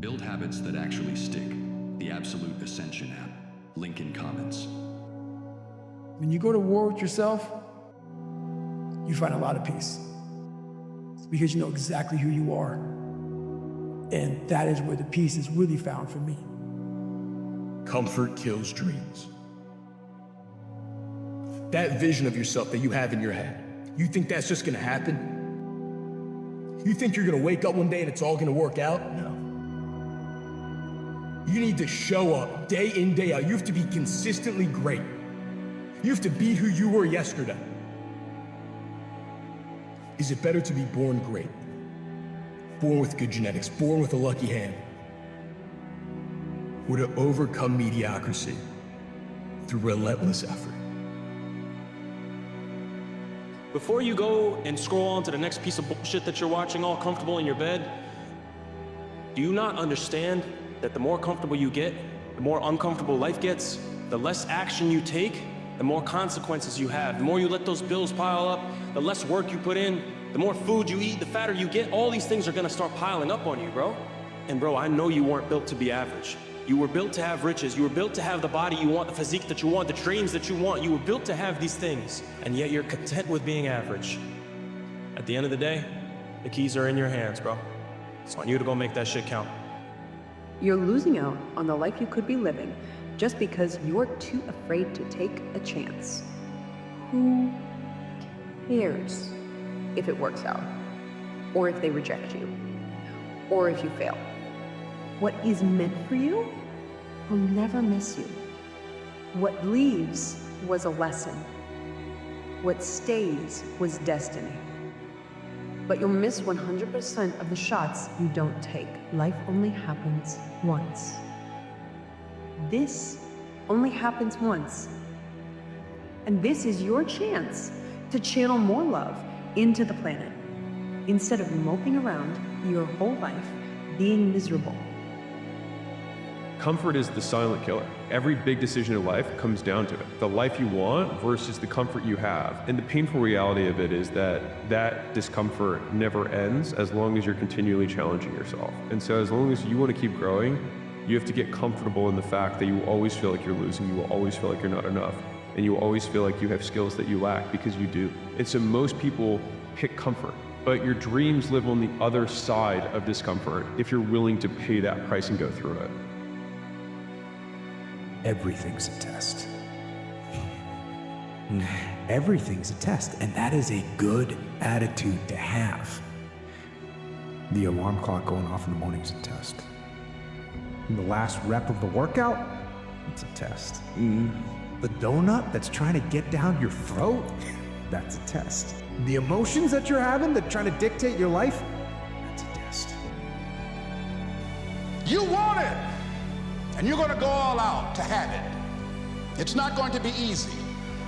Build habits that actually stick. The Absolute Ascension app. Link in comments. When you go to war with yourself, you find a lot of peace. It's because you know exactly who you are. And that is where the peace is really found for me. Comfort kills dreams. That vision of yourself that you have in your head, you think that's just gonna happen? You think you're gonna wake up one day and it's all gonna work out? No. You need to show up day in, day out. You have to be consistently great. You have to be who you were yesterday. Is it better to be born great? Born with good genetics, born with a lucky hand? Or to overcome mediocrity through relentless effort? Before you go and scroll on to the next piece of bullshit that you're watching all comfortable in your bed, do you not understand that the more comfortable you get, the more uncomfortable life gets, the less action you take, the more consequences you have. The more you let those bills pile up, the less work you put in, the more food you eat, the fatter you get, all these things are gonna start piling up on you, bro. And bro, I know you weren't built to be average. You were built to have riches. You were built to have the body you want, the physique that you want, the dreams that you want. You were built to have these things, and yet you're content with being average. At the end of the day, the keys are in your hands, bro. It's on you to go make that shit count. You're losing out on the life you could be living just because you're too afraid to take a chance. Who cares if it works out, or if they reject you, or if you fail? What is meant for you will never miss you. What leaves was a lesson. What stays was destiny. But you'll miss 100% of the shots you don't take. Life only happens once. This only happens once. And this is your chance to channel more love into the planet, instead of moping around your whole life being miserable. Comfort is the silent killer. Every big decision in life comes down to it. The life you want versus the comfort you have. And the painful reality of it is that that discomfort never ends as long as you're continually challenging yourself. And so as long as you want to keep growing, you have to get comfortable in the fact that you will always feel like you're losing. You will always feel like you're not enough. And you will always feel like you have skills that you lack, because you do. And so most people pick comfort. But your dreams live on the other side of discomfort if you're willing to pay that price and go through it. Everything's a test. Everything's a test, and that is a good attitude to have. The alarm clock going off in the morning is a test. And the last rep of the workout, it's a test. The donut that's trying to get down your throat, that's a test. The emotions that you're having that trying to dictate your life, that's a test. You want it, and you're going to go all out to have it. It's not going to be easy.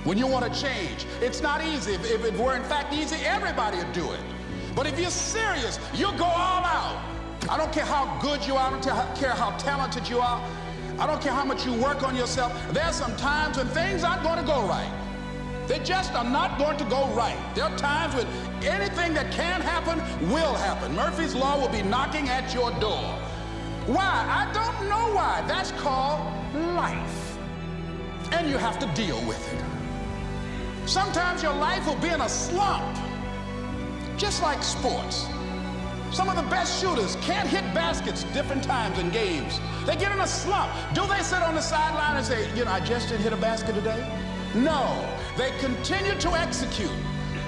When you want to change, it's not easy. If it were in fact easy, everybody would do it. But if you're serious, you'll go all out. I don't care how good you are, I don't care how talented you are. I don't care how much you work on yourself. There's some times when things aren't going to go right. They just are not going to go right. There are times when anything that can happen will happen. Murphy's Law will be knocking at your door. Why? I don't know why. That's called life. And you have to deal with it. Sometimes your life will be in a slump, just like sports. Some of the best shooters can't hit baskets different times in games. They get in a slump. Do they sit on the sideline and say, I just didn't hit a basket today? No, they continue to execute.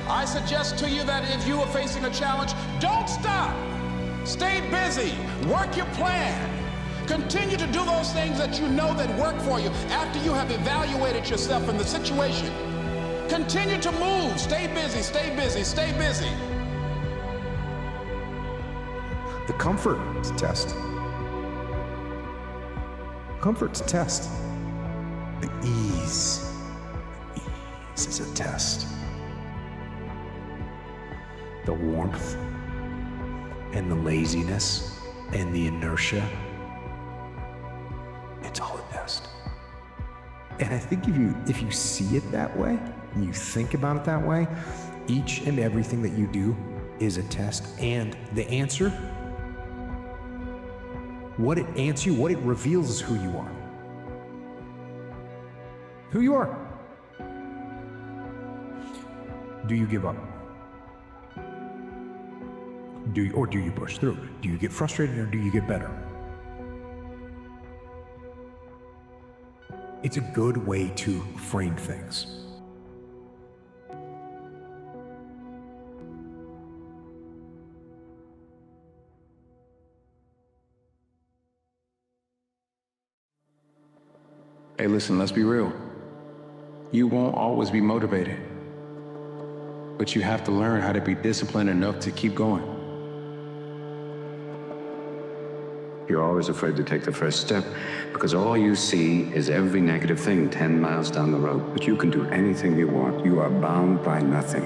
I suggest to you that if you are facing a challenge, don't stop. Stay busy, work your plan. Continue to do those things that you know that work for you after you have evaluated yourself in the situation. Continue to move, stay busy, stay busy, stay busy. The comfort is a test. Comfort's a test. The ease is a test. The warmth and the laziness and the inertia, it's all a test. And I think if you see it that way, and you think about it that way, each and everything that you do is a test, and the answer What it answers you, what it reveals is who you are. Who you are. Do you give up? Do you push through? Do you get frustrated or do you get better? It's a good way to frame things. Hey, listen, let's be real. You won't always be motivated, but you have to learn how to be disciplined enough to keep going. You're always afraid to take the first step because all you see is every negative thing 10 miles down the road. But you can do anything you want. You are bound by nothing.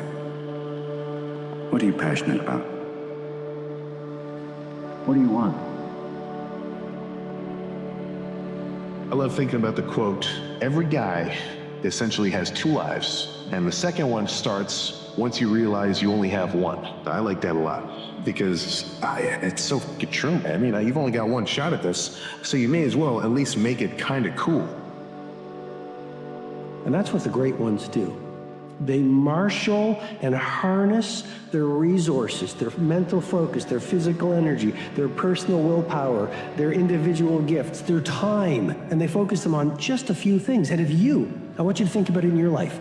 What are you passionate about? What do you want? I love thinking about the quote, every guy essentially has two lives, and the second one starts once you realize you only have one. I like that a lot because it's so fucking true. I mean, you've only got one shot at this, so you may as well at least make it kind of cool. And that's what the great ones do. They marshal and harness their resources, their mental focus, their physical energy, their personal willpower, their individual gifts, their time, and they focus them on just a few things. And I want you to think about it in your life.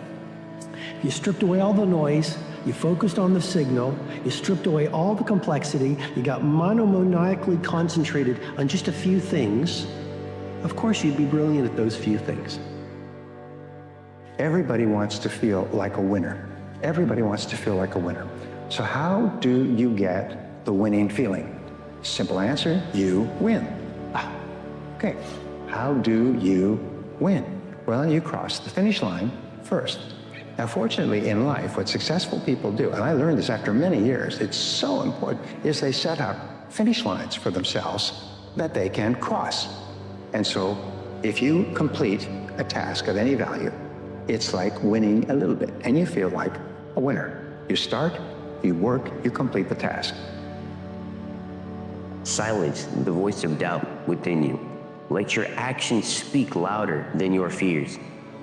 You stripped away all the noise, you focused on the signal, you stripped away all the complexity, you got monomaniacally concentrated on just a few things, of course you'd be brilliant at those few things. Everybody wants to feel like a winner. Everybody wants to feel like a winner. So how do you get the winning feeling? Simple answer, you win. Okay, how do you win? Well, you cross the finish line first. Now, fortunately in life, what successful people do, and I learned this after many years, it's so important, is they set up finish lines for themselves that they can cross. And so if you complete a task of any value, it's like winning a little bit, and you feel like a winner. You start, you work, you complete the task. Silence the voice of doubt within you. Let your actions speak louder than your fears.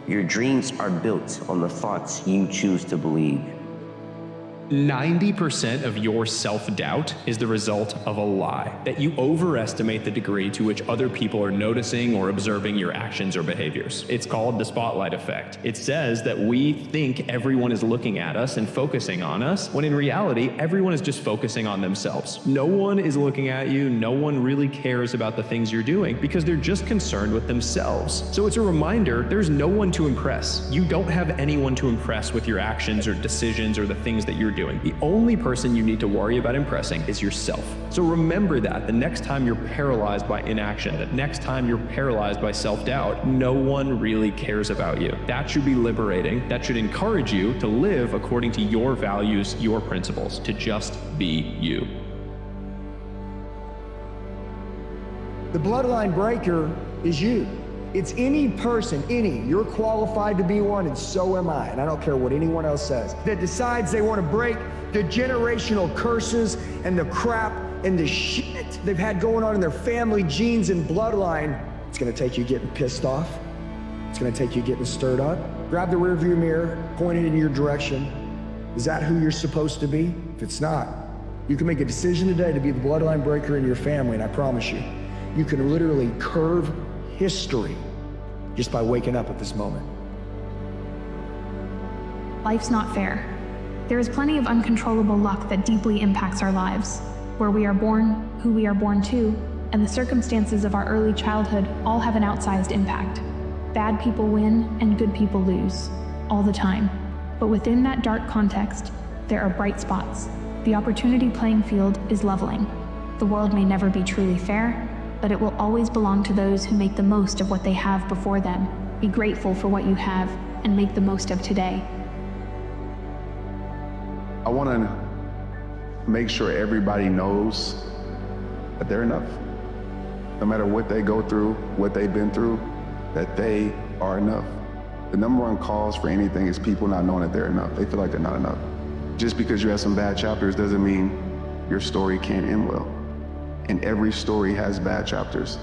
Your dreams are built on the thoughts you choose to believe. 90% of your self-doubt is the result of a lie, that you overestimate the degree to which other people are noticing or observing your actions or behaviors. It's called the spotlight effect. It says that we think everyone is looking at us and focusing on us, when in reality, everyone is just focusing on themselves. No one is looking at you, no one really cares about the things you're doing because they're just concerned with themselves. So it's a reminder, there's no one to impress. You don't have anyone to impress with your actions or decisions or the things that you're doing. The only person you need to worry about impressing is yourself. So remember that the next time you're paralyzed by inaction, the next time you're paralyzed by self-doubt, no one really cares about you. That should be liberating. That should encourage you to live according to your values, your principles, to just be you. The bloodline breaker is you. It's any person, you're qualified to be one, and so am I, and I don't care what anyone else says, that decides they want to break the generational curses and the crap and the shit they've had going on in their family, genes, and bloodline. It's gonna take you getting pissed off. It's gonna take you getting stirred up. Grab the rearview mirror, point it in your direction. Is that who you're supposed to be? If it's not, you can make a decision today to be the bloodline breaker in your family, and I promise you, you can literally curve history just by waking up at this moment. Life's not fair. There is plenty of uncontrollable luck that deeply impacts our lives. Where we are born, who we are born to, and the circumstances of our early childhood all have an outsized impact. Bad people win and good people lose, all the time. But within that dark context, there are bright spots. The opportunity playing field is leveling. The world may never be truly fair, but it will always belong to those who make the most of what they have before them. Be grateful for what you have and make the most of today. I want to make sure everybody knows that they're enough. No matter what they go through, what they've been through, that they are enough. The number one cause for anything is people not knowing that they're enough. They feel like they're not enough. Just because you have some bad chapters doesn't mean your story can't end well. And every story has bad chapters.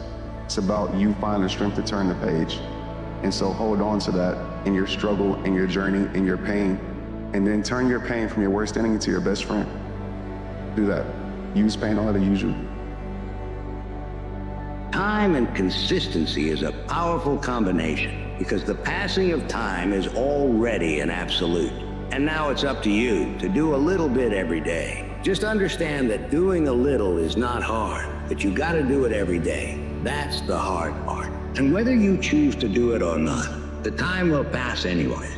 It's about you finding the strength to turn the page. And so hold on to that in your struggle, in your journey, in your pain, and then turn your pain from your worst enemy to your best friend. Do that. Use pain on how to use you. Time and consistency is a powerful combination because the passing of time is already an absolute. And now it's up to you to do a little bit every day. Just understand that doing a little is not hard, but you gotta do it every day. That's the hard part. And whether you choose to do it or not, the time will pass anyway.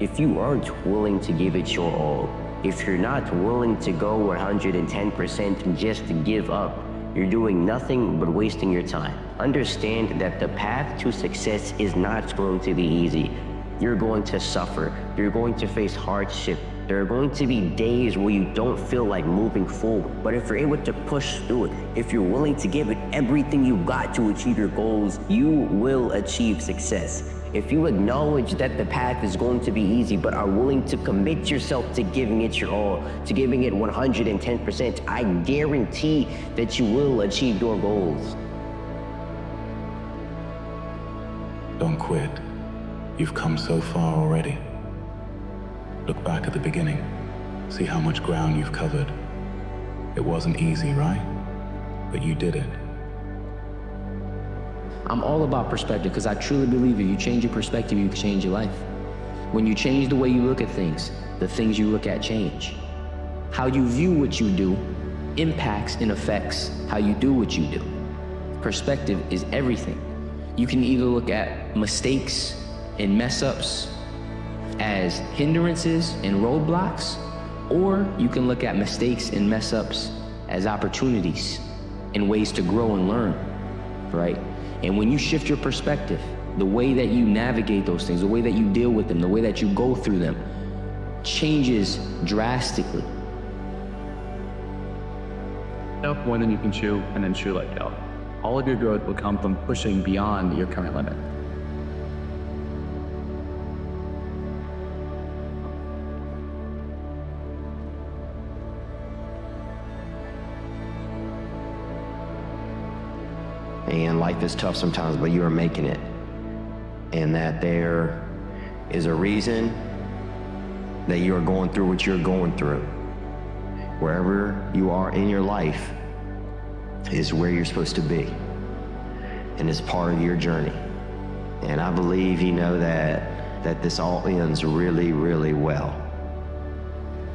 If you aren't willing to give it your all, if you're not willing to go 110% just to give up, you're doing nothing but wasting your time. Understand that the path to success is not going to be easy. You're going to suffer. You're going to face hardship. There are going to be days where you don't feel like moving forward. But if you're able to push through it, if you're willing to give it everything you got to achieve your goals, you will achieve success. If you acknowledge that the path is going to be easy, but are willing to commit yourself to giving it your all, to giving it 110%, I guarantee that you will achieve your goals. Don't quit. You've come so far already. Look back at the beginning. See how much ground you've covered. It wasn't easy, right? But you did it. I'm all about perspective because I truly believe if you change your perspective, you can change your life. When you change the way you look at things, the things you look at change. How you view what you do impacts and affects how you do what you do. Perspective is everything. You can either look at mistakes and mess-ups as hindrances and roadblocks, or you can look at mistakes and mess-ups as opportunities and ways to grow and learn, right? And when you shift your perspective, the way that you navigate those things, the way that you deal with them, the way that you go through them, changes drastically. Up one and you can chew, and then chew like hell. All of your growth will come from pushing beyond your current limit. And life is tough sometimes, but you are making it. And that there is a reason that you are going through what you're going through. Wherever you are in your life is where you're supposed to be. And it's part of your journey. And I believe you know that this all ends really, really well.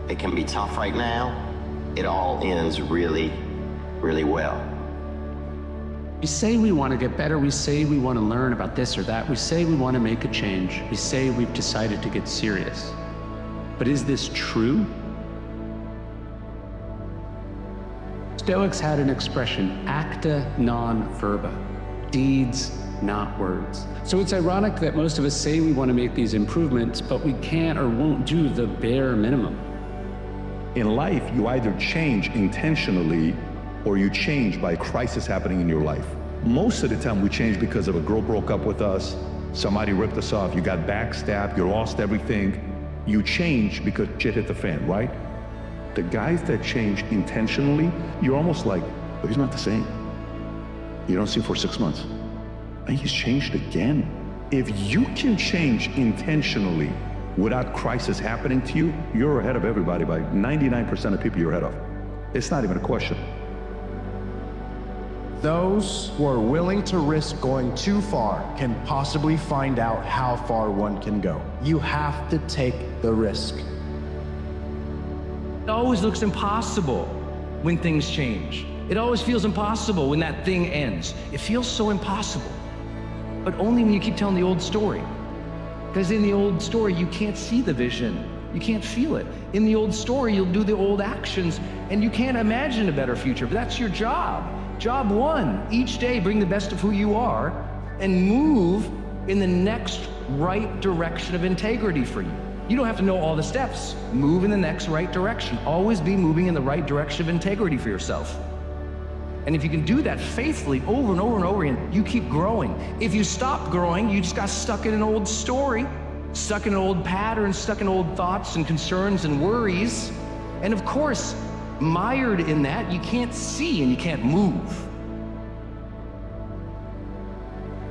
It can be tough right now. It all ends really, really well. We say we want to get better, we say we want to learn about this or that, we say we want to make a change, we say we've decided to get serious. But is this true? Stoics had an expression, acta non verba, deeds, not words. So it's ironic that most of us say we want to make these improvements, but we can't or won't do the bare minimum. In life, you either change intentionally or you change by a crisis happening in your life. Most of the time we change because of a girl broke up with us, somebody ripped us off, you got backstabbed, you lost everything. You change because shit hit the fan, right? The guys that change intentionally, you're almost like, but he's not the same. You don't see him for 6 months. And he's changed again. If you can change intentionally without crisis happening to you, you're ahead of everybody by 99% of people you're ahead of. It's not even a question. Those who are willing to risk going too far can possibly find out how far one can go. You have to take the risk. It always looks impossible when things change. It always feels impossible when that thing ends. It feels so impossible. But only when you keep telling the old story. Because in the old story, you can't see the vision. You can't feel it. In the old story, you'll do the old actions, and you can't imagine a better future, but that's your job. Job one, each day bring the best of who you are and move in the next right direction of integrity for you. You don't have to know all the steps. Move in the next right direction. Always be moving in the right direction of integrity for yourself. And if you can do that faithfully over and over and over again, you keep growing. If you stop growing, you just got stuck in an old story, stuck in an old pattern, stuck in old thoughts and concerns and worries. And of course, mired in that, you can't see and you can't move.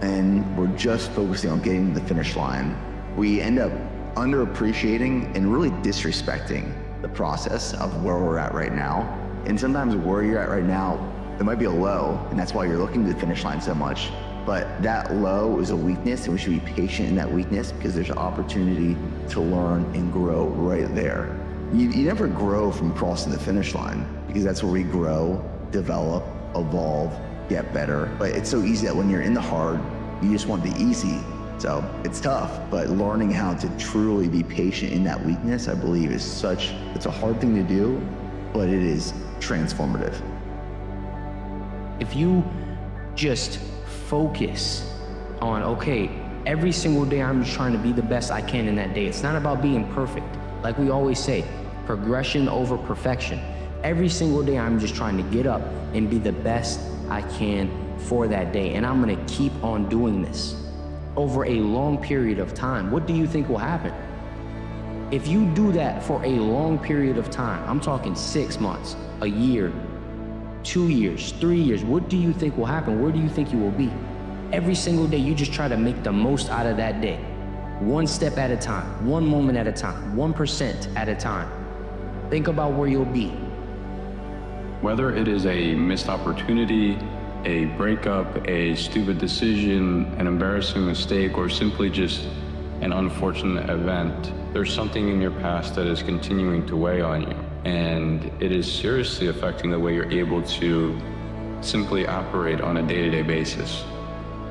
And we're just focusing on getting to the finish line, we end up underappreciating and really disrespecting the process of where we're at right now. And sometimes where you're at right now, it might be a low, and that's why you're looking to the finish line so much. But that low is a weakness, and we should be patient in that weakness because there's an opportunity to learn and grow right there. You never grow from crossing the finish line, because that's where we grow, develop, evolve, get better. But it's so easy that when you're in the hard, you just want the easy. So it's tough, but learning how to truly be patient in that weakness, I believe, it's a hard thing to do, but it is transformative. If you just focus on, okay, every single day I'm just trying to be the best I can in that day. It's not about being perfect. Like we always say, progression over perfection. Every single day I'm just trying to get up and be the best I can for that day. And I'm gonna keep on doing this over a long period of time. What do you think will happen? If you do that for a long period of time, I'm talking 6 months, a year, 2 years, 3 years, what do you think will happen? Where do you think you will be? Every single day, you just try to make the most out of that day. One step at a time, one moment at a time, 1% at a time. Think about where you'll be. Whether it is a missed opportunity, a breakup, a stupid decision, an embarrassing mistake, or simply just an unfortunate event, there's something in your past that is continuing to weigh on you. And it is seriously affecting the way you're able to simply operate on a day-to-day basis.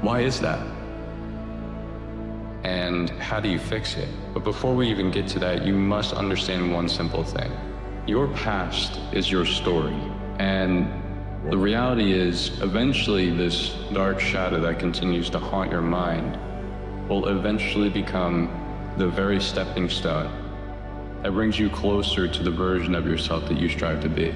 Why is that? And how do you fix it? But before we even get to that, you must understand one simple thing. Your past is your story. And the reality is, eventually this dark shadow that continues to haunt your mind will eventually become the very stepping stone that brings you closer to the version of yourself that you strive to be.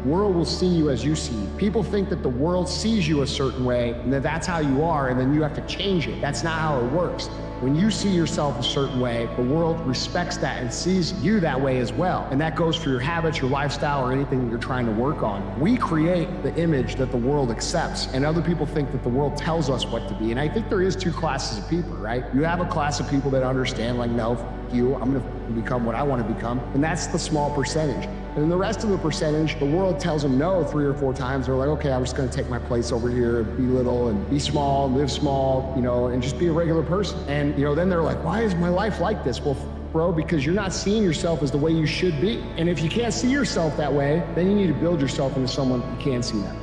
World will see you as you see. People think that the world sees you a certain way and that that's how you are, and then you have to change it. That's not how it works. When you see yourself a certain way, the world respects that and sees you that way as well. And that goes for your habits, your lifestyle, or anything that you're trying to work on. We create the image that the world accepts, and other people think that the world tells us what to be. And I think there is two classes of people, right? You have a class of people that understand, like, no, f you, I'm gonna become what I want to become. And that's the small percentage. And then the rest of the percentage, the world tells them no 3 or 4 times. They're like, okay, I'm just gonna take my place over here, be little and be small, live small, you know, and just be a regular person. And, you know, then they're like, why is my life like this? Well, bro, because you're not seeing yourself as the way you should be. And if you can't see yourself that way, then you need to build yourself into someone who can see that.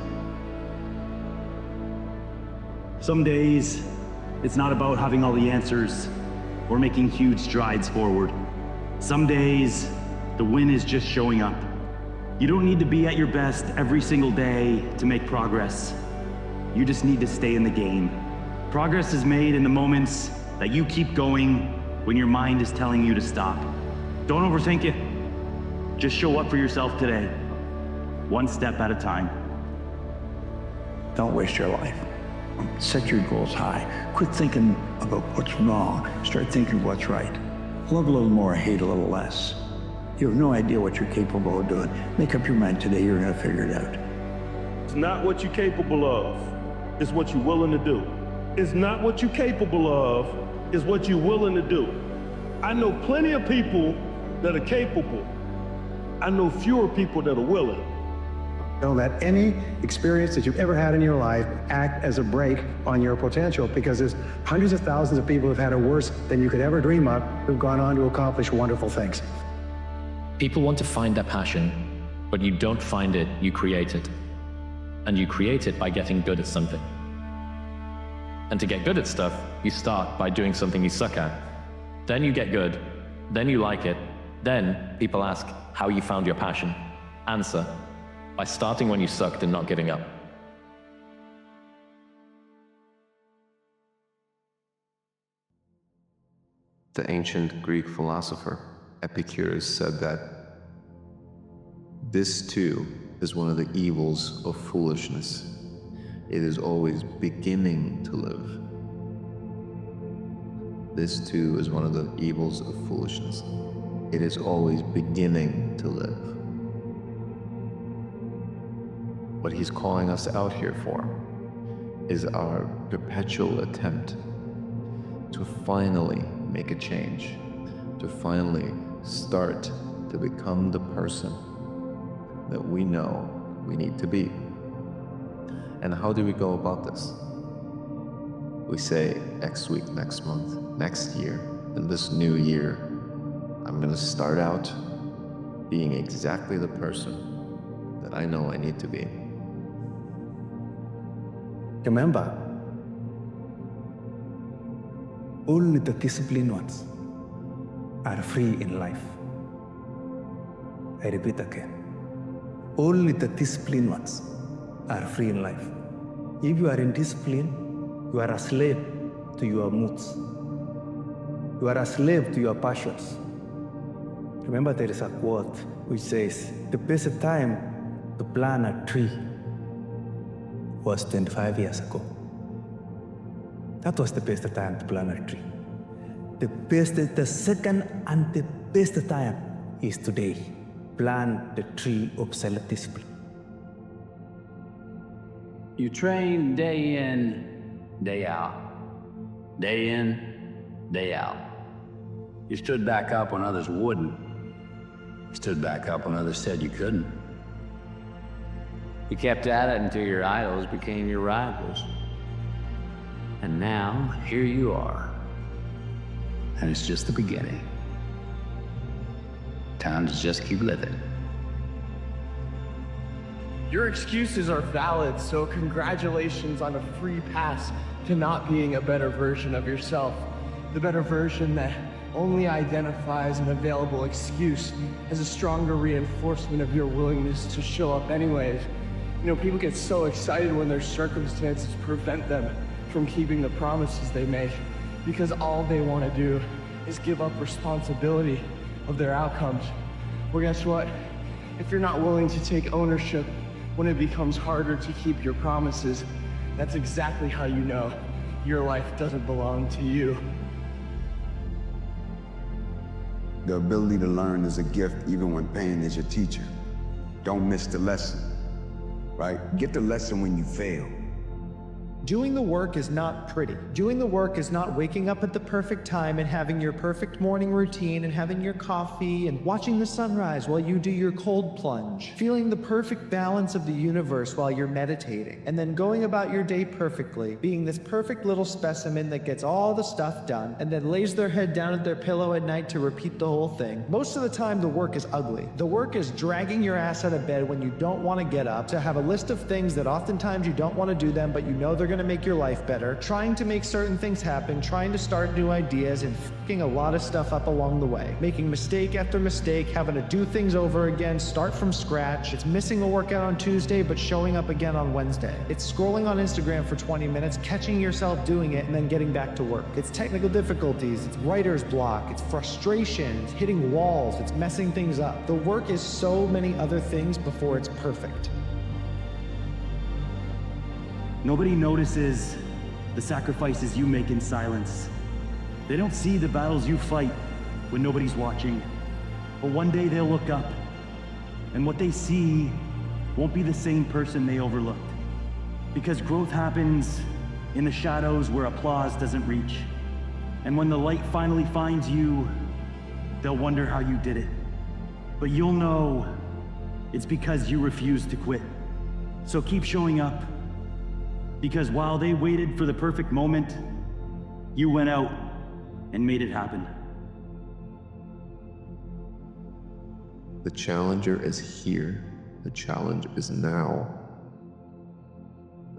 Some days, it's not about having all the answers or making huge strides forward. Some days, the win is just showing up. You don't need to be at your best every single day to make progress. You just need to stay in the game. Progress is made in the moments that you keep going when your mind is telling you to stop. Don't overthink it. Just show up for yourself today, one step at a time. Don't waste your life. Set your goals high. Quit thinking about what's wrong. Start thinking what's right. Love a little more, hate a little less. You have no idea what you're capable of doing. Make up your mind today, you're gonna figure it out. It's not what you're capable of, it's what you're willing to do. It's not what you're capable of, it's what you're willing to do. I know plenty of people that are capable. I know fewer people that are willing. Don't let any experience that you've ever had in your life act as a brake on your potential, because there's hundreds of thousands of people who've had it worse than you could ever dream of, who've gone on to accomplish wonderful things. People want to find their passion, but you don't find it, you create it. And you create it by getting good at something. And to get good at stuff, you start by doing something you suck at. Then you get good, then you like it, then people ask how you found your passion. Answer: by starting when you sucked and not giving up. The ancient Greek philosopher Epicurus said that this too is one of the evils of foolishness. It is always beginning to live. This too is one of the evils of foolishness. It is always beginning to live. What he's calling us out here for is our perpetual attempt to finally make a change, to finally start to become the person that we know we need to be. And how do we go about this? We say next week, next month, next year, in this new year, I'm gonna start out being exactly the person that I know I need to be. Remember, only the disciplined ones are free in life. I repeat again. Only the disciplined ones are free in life. If you are indisciplined, you are a slave to your moods. You are a slave to your passions. Remember, there is a quote which says, the best time to plant a tree was 25 years ago. That was the best time to plant a tree. The second and the best time is today. Plant the tree of self-discipline. You train day in, day out. Day in, day out. You stood back up when others wouldn't. You stood back up when others said you couldn't. You kept at it until your idols became your rivals. And now, here you are. And it's just the beginning. Time to just keep living. Your excuses are valid, so congratulations on a free pass to not being a better version of yourself. The better version that only identifies an available excuse as a stronger reinforcement of your willingness to show up anyways. You know, people get so excited when their circumstances prevent them from keeping the promises they make, because all they want to do is give up responsibility of their outcomes. Well, guess what? If you're not willing to take ownership when it becomes harder to keep your promises, that's exactly how you know your life doesn't belong to you. The ability to learn is a gift even when pain is your teacher. Don't miss the lesson, right? Get the lesson when you fail. Doing the work is not pretty. Doing the work is not waking up at the perfect time and having your perfect morning routine and having your coffee and watching the sunrise while you do your cold plunge. Feeling the perfect balance of the universe while you're meditating. And then going about your day perfectly, being this perfect little specimen that gets all the stuff done and then lays their head down at their pillow at night to repeat the whole thing. Most of the time, the work is ugly. The work is dragging your ass out of bed when you don't want to get up, to have a list of things that oftentimes you don't want to do them, but you know they're going to make your life better, trying to make certain things happen, trying to start new ideas, and f***ing a lot of stuff up along the way. Making mistake after mistake, having to do things over again, start from scratch. It's missing a workout on Tuesday, but showing up again on Wednesday. It's scrolling on Instagram for 20 minutes, catching yourself doing it, and then getting back to work. It's technical difficulties, it's writer's block, it's frustration, it's hitting walls, it's messing things up. The work is so many other things before it's perfect. Nobody notices the sacrifices you make in silence. They don't see the battles you fight when nobody's watching. But one day they'll look up, and what they see won't be the same person they overlooked. Because growth happens in the shadows where applause doesn't reach. And when the light finally finds you, they'll wonder how you did it. But you'll know it's because you refused to quit. So keep showing up. Because while they waited for the perfect moment, you went out and made it happen. The challenger is here. The challenge is now.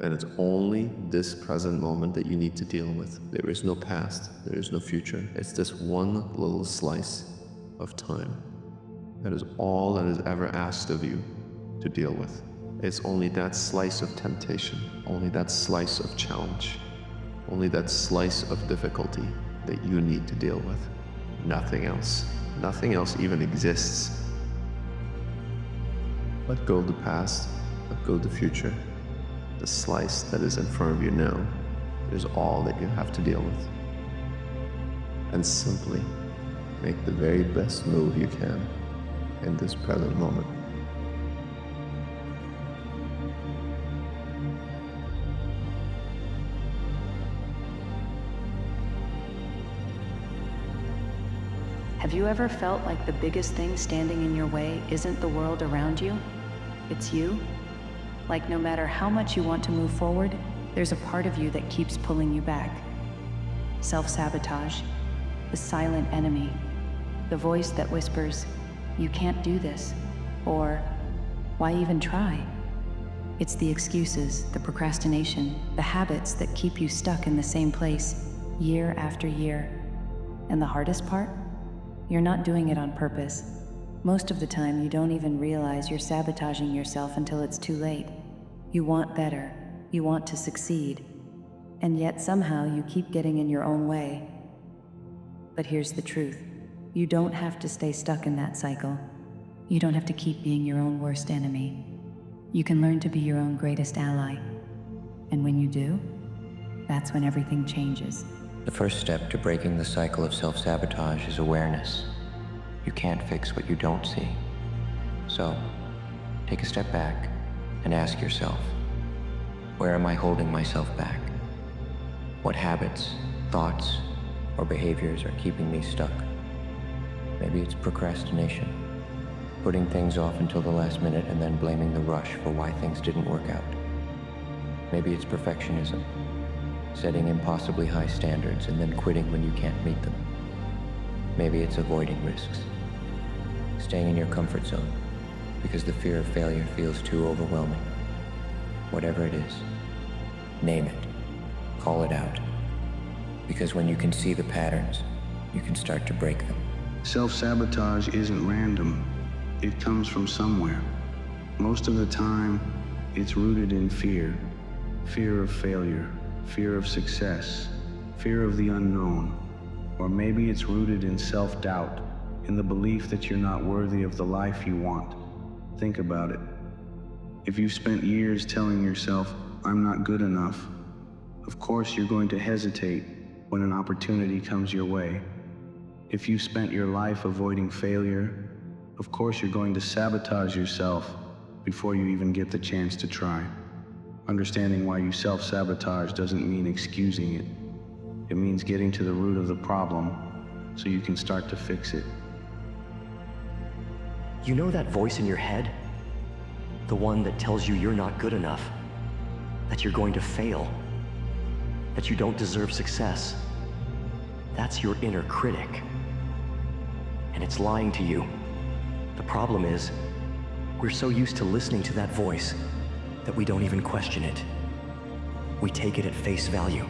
And it's only this present moment that you need to deal with. There is no past. There is no future. It's this one little slice of time. That is all that is ever asked of you to deal with. It's only that slice of temptation, only that slice of challenge, only that slice of difficulty that you need to deal with. Nothing else. Nothing else even exists. Let go of the past, let go of the future. The slice that is in front of you now is all that you have to deal with. And simply make the very best move you can in this present moment. Have you ever felt like the biggest thing standing in your way isn't the world around you? It's you? Like no matter how much you want to move forward, there's a part of you that keeps pulling you back. Self-sabotage, the silent enemy, the voice that whispers, "You can't do this," or "Why even try?" It's the excuses, the procrastination, the habits that keep you stuck in the same place, year after year. And the hardest part? You're not doing it on purpose. Most of the time, you don't even realize you're sabotaging yourself until it's too late. You want better, you want to succeed, and yet somehow you keep getting in your own way. But here's the truth. You don't have to stay stuck in that cycle. You don't have to keep being your own worst enemy. You can learn to be your own greatest ally. And when you do, that's when everything changes. The first step to breaking the cycle of self-sabotage is awareness. You can't fix what you don't see. So, take a step back and ask yourself, where am I holding myself back? What habits, thoughts, or behaviors are keeping me stuck? Maybe it's procrastination, putting things off until the last minute and then blaming the rush for why things didn't work out. Maybe it's perfectionism, setting impossibly high standards and then quitting when you can't meet them. Maybe it's avoiding risks, staying in your comfort zone because the fear of failure feels too overwhelming. Whatever it is, name it, call it out, because when you can see the patterns, you can start to break them. Self-sabotage isn't random. It comes from somewhere. Most of the time, it's rooted in fear. Fear of failure, fear of success, fear of the unknown. Or maybe it's rooted in self-doubt, in the belief that you're not worthy of the life you want. Think about it. If you've spent years telling yourself, "I'm not good enough," of course you're going to hesitate when an opportunity comes your way. If you've spent your life avoiding failure, of course you're going to sabotage yourself before you even get the chance to try. Understanding why you self-sabotage doesn't mean excusing it. It means getting to the root of the problem so you can start to fix it. You know that voice in your head? The one that tells you you're not good enough, that you're going to fail, that you don't deserve success. That's your inner critic. And it's lying to you. The problem is, we're so used to listening to that voice that we don't even question it. We take it at face value,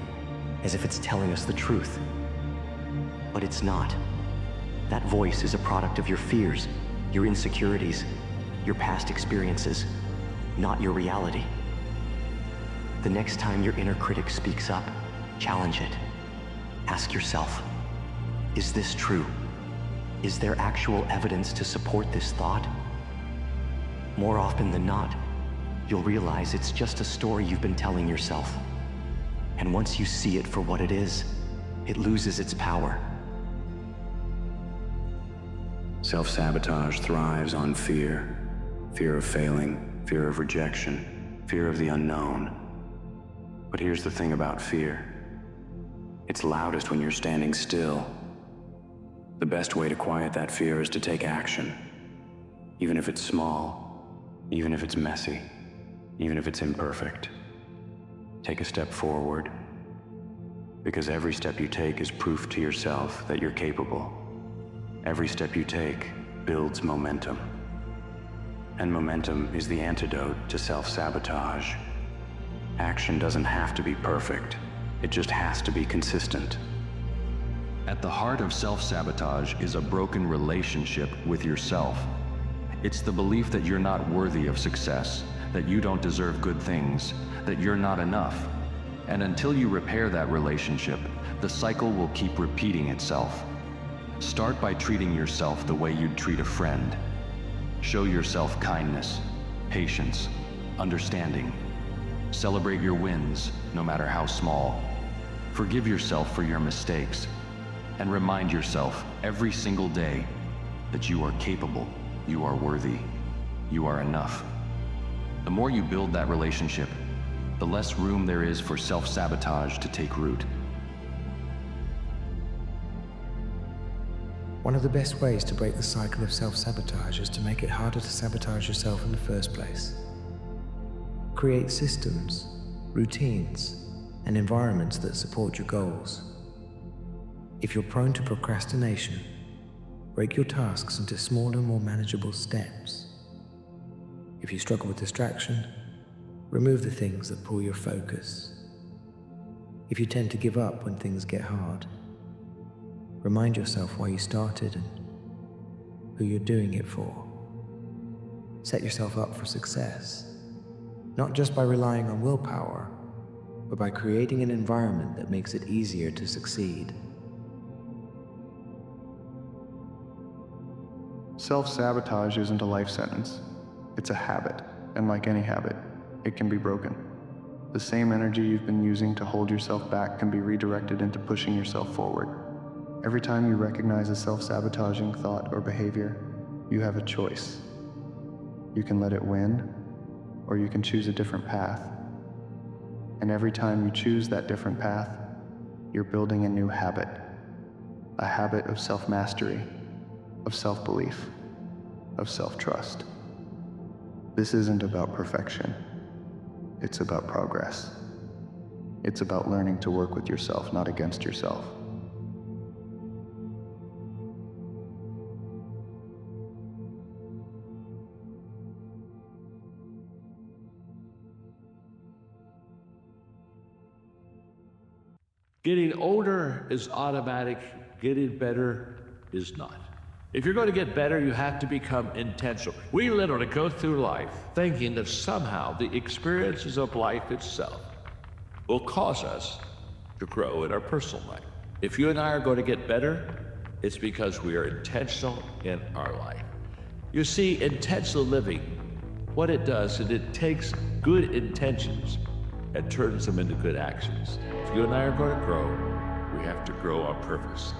as if it's telling us the truth. But it's not. That voice is a product of your fears, your insecurities, your past experiences, not your reality. The next time your inner critic speaks up, challenge it. Ask yourself, is this true? Is there actual evidence to support this thought? More often than not, you'll realize it's just a story you've been telling yourself. And once you see it for what it is, it loses its power. Self-sabotage thrives on fear. Fear of failing, fear of rejection, fear of the unknown. But here's the thing about fear. It's loudest when you're standing still. The best way to quiet that fear is to take action. Even if it's small, even if it's messy, even if it's imperfect. Take a step forward, because every step you take is proof to yourself that you're capable. Every step you take builds momentum. And momentum is the antidote to self-sabotage. Action doesn't have to be perfect. It just has to be consistent. At the heart of self-sabotage is a broken relationship with yourself. It's the belief that you're not worthy of success, that you don't deserve good things, that you're not enough. And until you repair that relationship, the cycle will keep repeating itself. Start by treating yourself the way you'd treat a friend. Show yourself kindness, patience, understanding. Celebrate your wins, no matter how small. Forgive yourself for your mistakes. and remind yourself every single day that you are capable, you are worthy, you are enough. The more you build that relationship, the less room there is for self-sabotage to take root. One of the best ways to break the cycle of self-sabotage is to make it harder to sabotage yourself in the first place. Create systems, routines, and environments that support your goals. If you're prone to procrastination, break your tasks into smaller, more manageable steps. If you struggle with distraction, remove the things that pull your focus. If you tend to give up when things get hard, remind yourself why you started and who you're doing it for. Set yourself up for success, not just by relying on willpower, but by creating an environment that makes it easier to succeed. Self-sabotage isn't a life sentence. It's a habit, and like any habit, it can be broken. The same energy you've been using to hold yourself back can be redirected into pushing yourself forward. Every time you recognize a self-sabotaging thought or behavior, you have a choice. You can let it win, or you can choose a different path. And every time you choose that different path, you're building a new habit. A habit of self-mastery, of self-belief, of self-trust. This isn't about perfection. It's about progress. It's about learning to work with yourself, not against yourself. Getting older is automatic, getting better is not. If you're going to get better, you have to become intentional. We literally go through life thinking that somehow the experiences of life itself will cause us to grow in our personal life. If you and I are going to get better, it's because we are intentional in our life. You see, intentional living, what it does is it takes good intentions and turns them into good actions. If you and I are going to grow, we have to grow on purpose.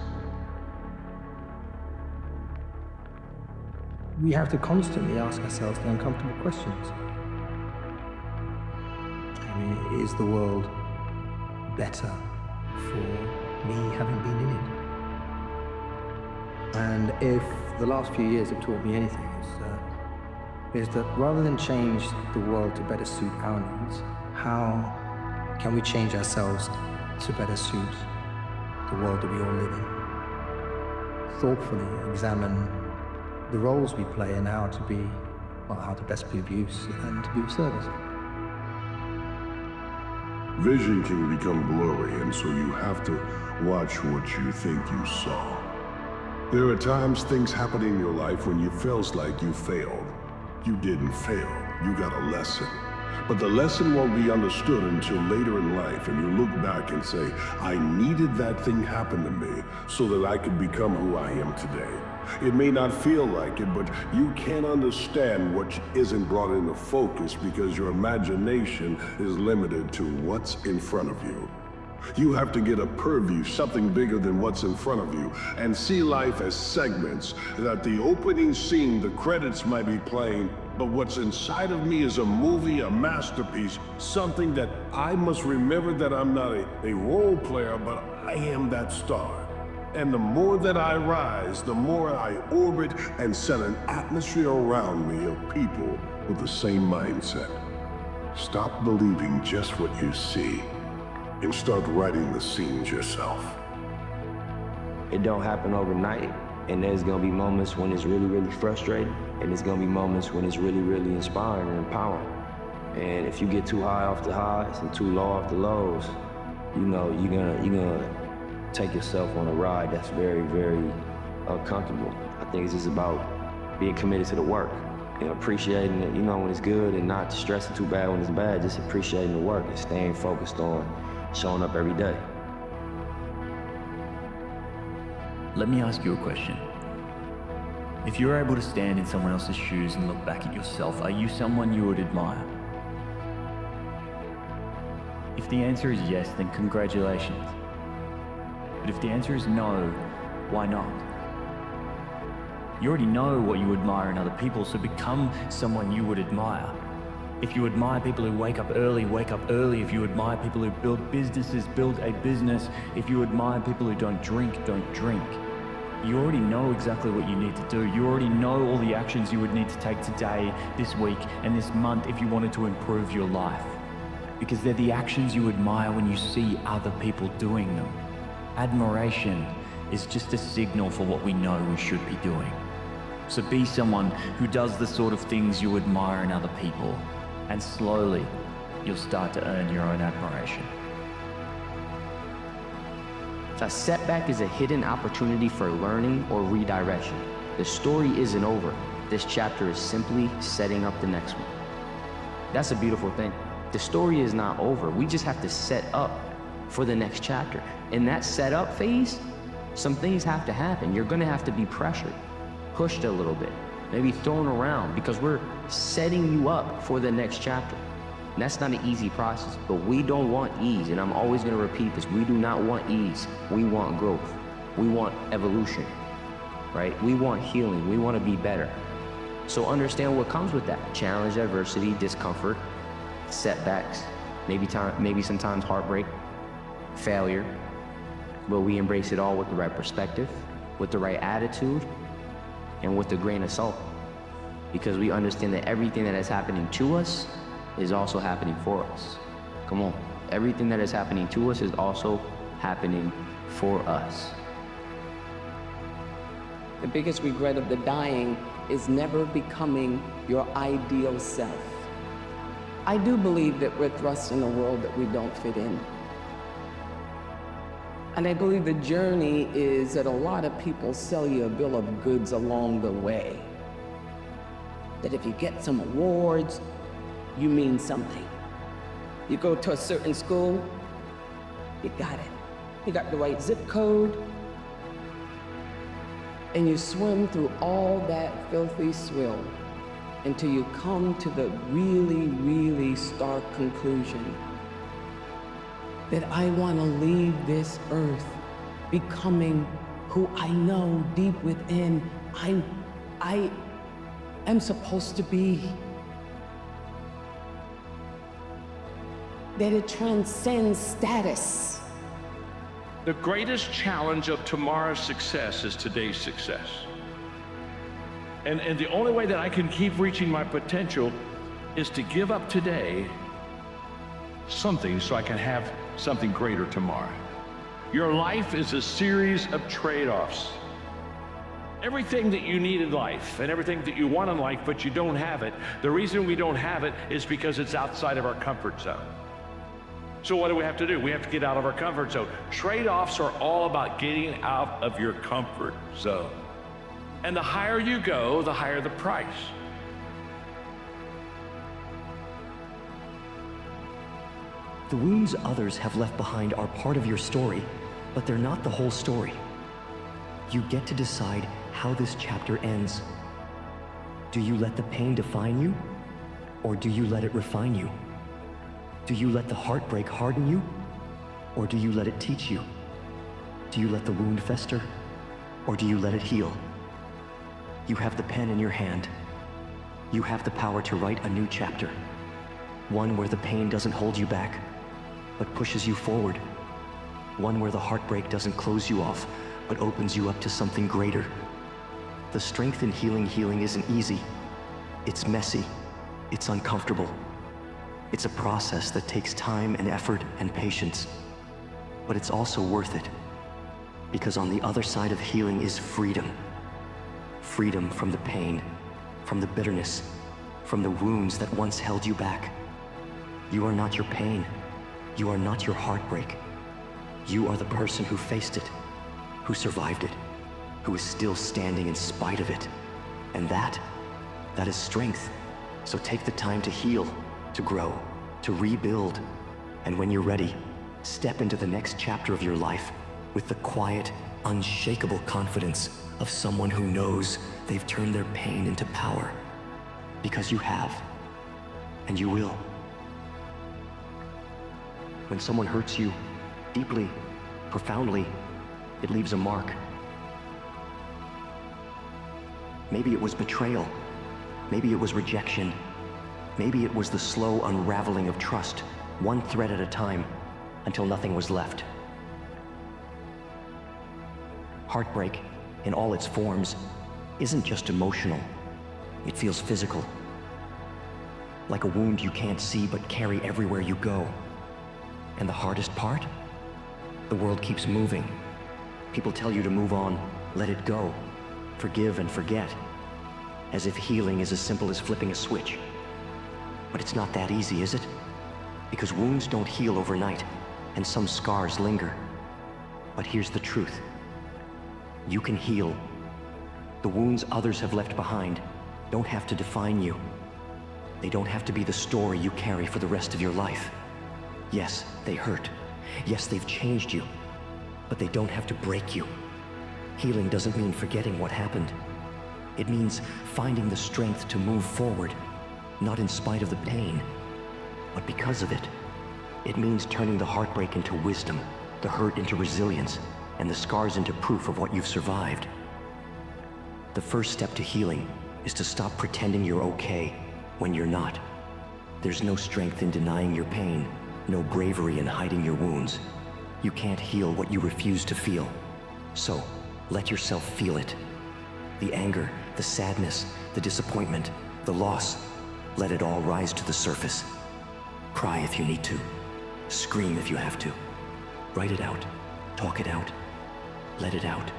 We have to constantly ask ourselves the uncomfortable questions. I mean, is the world better for me having been in it? And if the last few years have taught me anything, is that rather than change the world to better suit our needs, how can we change ourselves to better suit the world that we all live in? Thoughtfully examine the roles we play and how to be, well, how to best be of use and to be of service. Vision can become blurry, and so you have to watch what you think you saw. There are times things happen in your life when it feels like you failed. You didn't fail, you got a lesson. But the lesson won't be understood until later in life, and you look back and say, I needed that thing happen to me so that I could become who I am today. It may not feel like it, but you can't understand what isn't brought into focus because your imagination is limited to what's in front of you. You have to get a purview, something bigger than what's in front of you, and see life as segments, that the opening scene, the credits might be playing, but what's inside of me is a movie, a masterpiece, something that I must remember that I'm not a role player, but I am that star. And the more that I rise, the more I orbit and set an atmosphere around me of people with the same mindset. Stop believing just what you see and start writing the scenes yourself. It don't happen overnight, and there's gonna be moments when it's really, really frustrating, and there's gonna be moments when it's really, really inspiring and empowering. And if you get too high off the highs and too low off the lows, you know, you're gonna take yourself on a ride that's very, very uncomfortable. I think it's just about being committed to the work and appreciating it, you know, when it's good, and not stressing too bad when it's bad, just appreciating the work and staying focused on showing up every day. Let me ask you a question. If you're able to stand in someone else's shoes and look back at yourself, are you someone you would admire? If the answer is yes, then congratulations. But if the answer is no, Why not? You already know what you admire in other people, so become someone you would admire. If you admire people who wake up early, wake up early. If you admire people who build businesses, build a business. If you admire people who don't drink, don't drink. You already know exactly what you need to do. You already know all the actions you would need to take today, this week, and this month if you wanted to improve your life. Because they're the actions you admire when you see other people doing them. Admiration is just a signal for what we know we should be doing. So be someone who does the sort of things you admire in other people, and slowly you'll start to earn your own admiration. A setback is a hidden opportunity for learning or redirection. The story isn't over. This chapter is simply setting up the next one. That's a beautiful thing. The story is not over. We just have to set up for the next chapter. In that setup phase, some things have to happen. You're gonna have to be pressured, pushed a little bit, maybe thrown around, because we're setting you up for the next chapter. And that's not an easy process, but we don't want ease, and I'm always gonna repeat this. We do not want ease. We want growth. We want evolution, right? We want healing. We wanna be better. So understand what comes with that. Challenge, adversity, discomfort, setbacks, maybe sometimes heartbreak, failure, but we embrace it all with the right perspective, with the right attitude, and with a grain of salt. Because we understand that everything that is happening to us is also happening for us. Come on. Everything that is happening to us is also happening for us. The biggest regret of the dying is never becoming your ideal self. I do believe that we're thrust in a world that we don't fit in. And I believe the journey is that a lot of people sell you a bill of goods along the way. That if you get some awards, you mean something. You go to a certain school, you got it. You got the right zip code, and you swim through all that filthy swill until you come to the really, really stark conclusion that I want to leave this earth becoming who I know deep within I am supposed to be. That it transcends status. The greatest challenge of tomorrow's success is today's success. And the only way that I can keep reaching my potential is to give up today something so I can have something greater tomorrow. Your life is a series of trade-offs. Everything that you need in life and everything that you want in life, but you don't have it, the reason we don't have it is because it's outside of our comfort zone. So what do we have to do? We have to get out of our comfort zone. Trade-offs are all about getting out of your comfort zone. And the higher you go, the higher the price. The wounds others have left behind are part of your story, but they're not the whole story. You get to decide how this chapter ends. Do you let the pain define you, or do you let it refine you? Do you let the heartbreak harden you, or do you let it teach you? Do you let the wound fester, or do you let it heal? You have the pen in your hand. You have the power to write a new chapter, one where the pain doesn't hold you back, but pushes you forward. One where the heartbreak doesn't close you off, but opens you up to something greater. The strength in healing isn't easy. It's messy. It's uncomfortable. It's a process that takes time and effort and patience. But it's also worth it. Because on the other side of healing is freedom. Freedom from the pain, from the bitterness, from the wounds that once held you back. You are not your pain. You are not your heartbreak. You are the person who faced it, who survived it, who is still standing in spite of it. And that is strength. So take the time to heal, to grow, to rebuild. And when you're ready, step into the next chapter of your life with the quiet, unshakable confidence of someone who knows they've turned their pain into power. Because you have, and you will. When someone hurts you deeply, profoundly, it leaves a mark. Maybe it was betrayal. Maybe it was rejection. Maybe it was the slow unraveling of trust, one thread at a time, until nothing was left. Heartbreak, in all its forms, isn't just emotional. It feels physical. Like a wound you can't see but carry everywhere you go. And the hardest part? The world keeps moving. People tell you to move on, let it go, forgive and forget, as if healing is as simple as flipping a switch. But it's not that easy, is it? Because wounds don't heal overnight, and some scars linger. But here's the truth. You can heal. The wounds others have left behind don't have to define you. They don't have to be the story you carry for the rest of your life. Yes, they hurt. Yes, they've changed you. But they don't have to break you. Healing doesn't mean forgetting what happened. It means finding the strength to move forward, not in spite of the pain, but because of it. It means turning the heartbreak into wisdom, the hurt into resilience, and the scars into proof of what you've survived. The first step to healing is to stop pretending you're okay when you're not. There's no strength in denying your pain, no bravery in hiding your wounds. You can't heal what you refuse to feel. So, let yourself feel it. The anger, the sadness, the disappointment, the loss, let it all rise to the surface. Cry if you need to. Scream if you have to. Write it out. Talk it out. Let it out.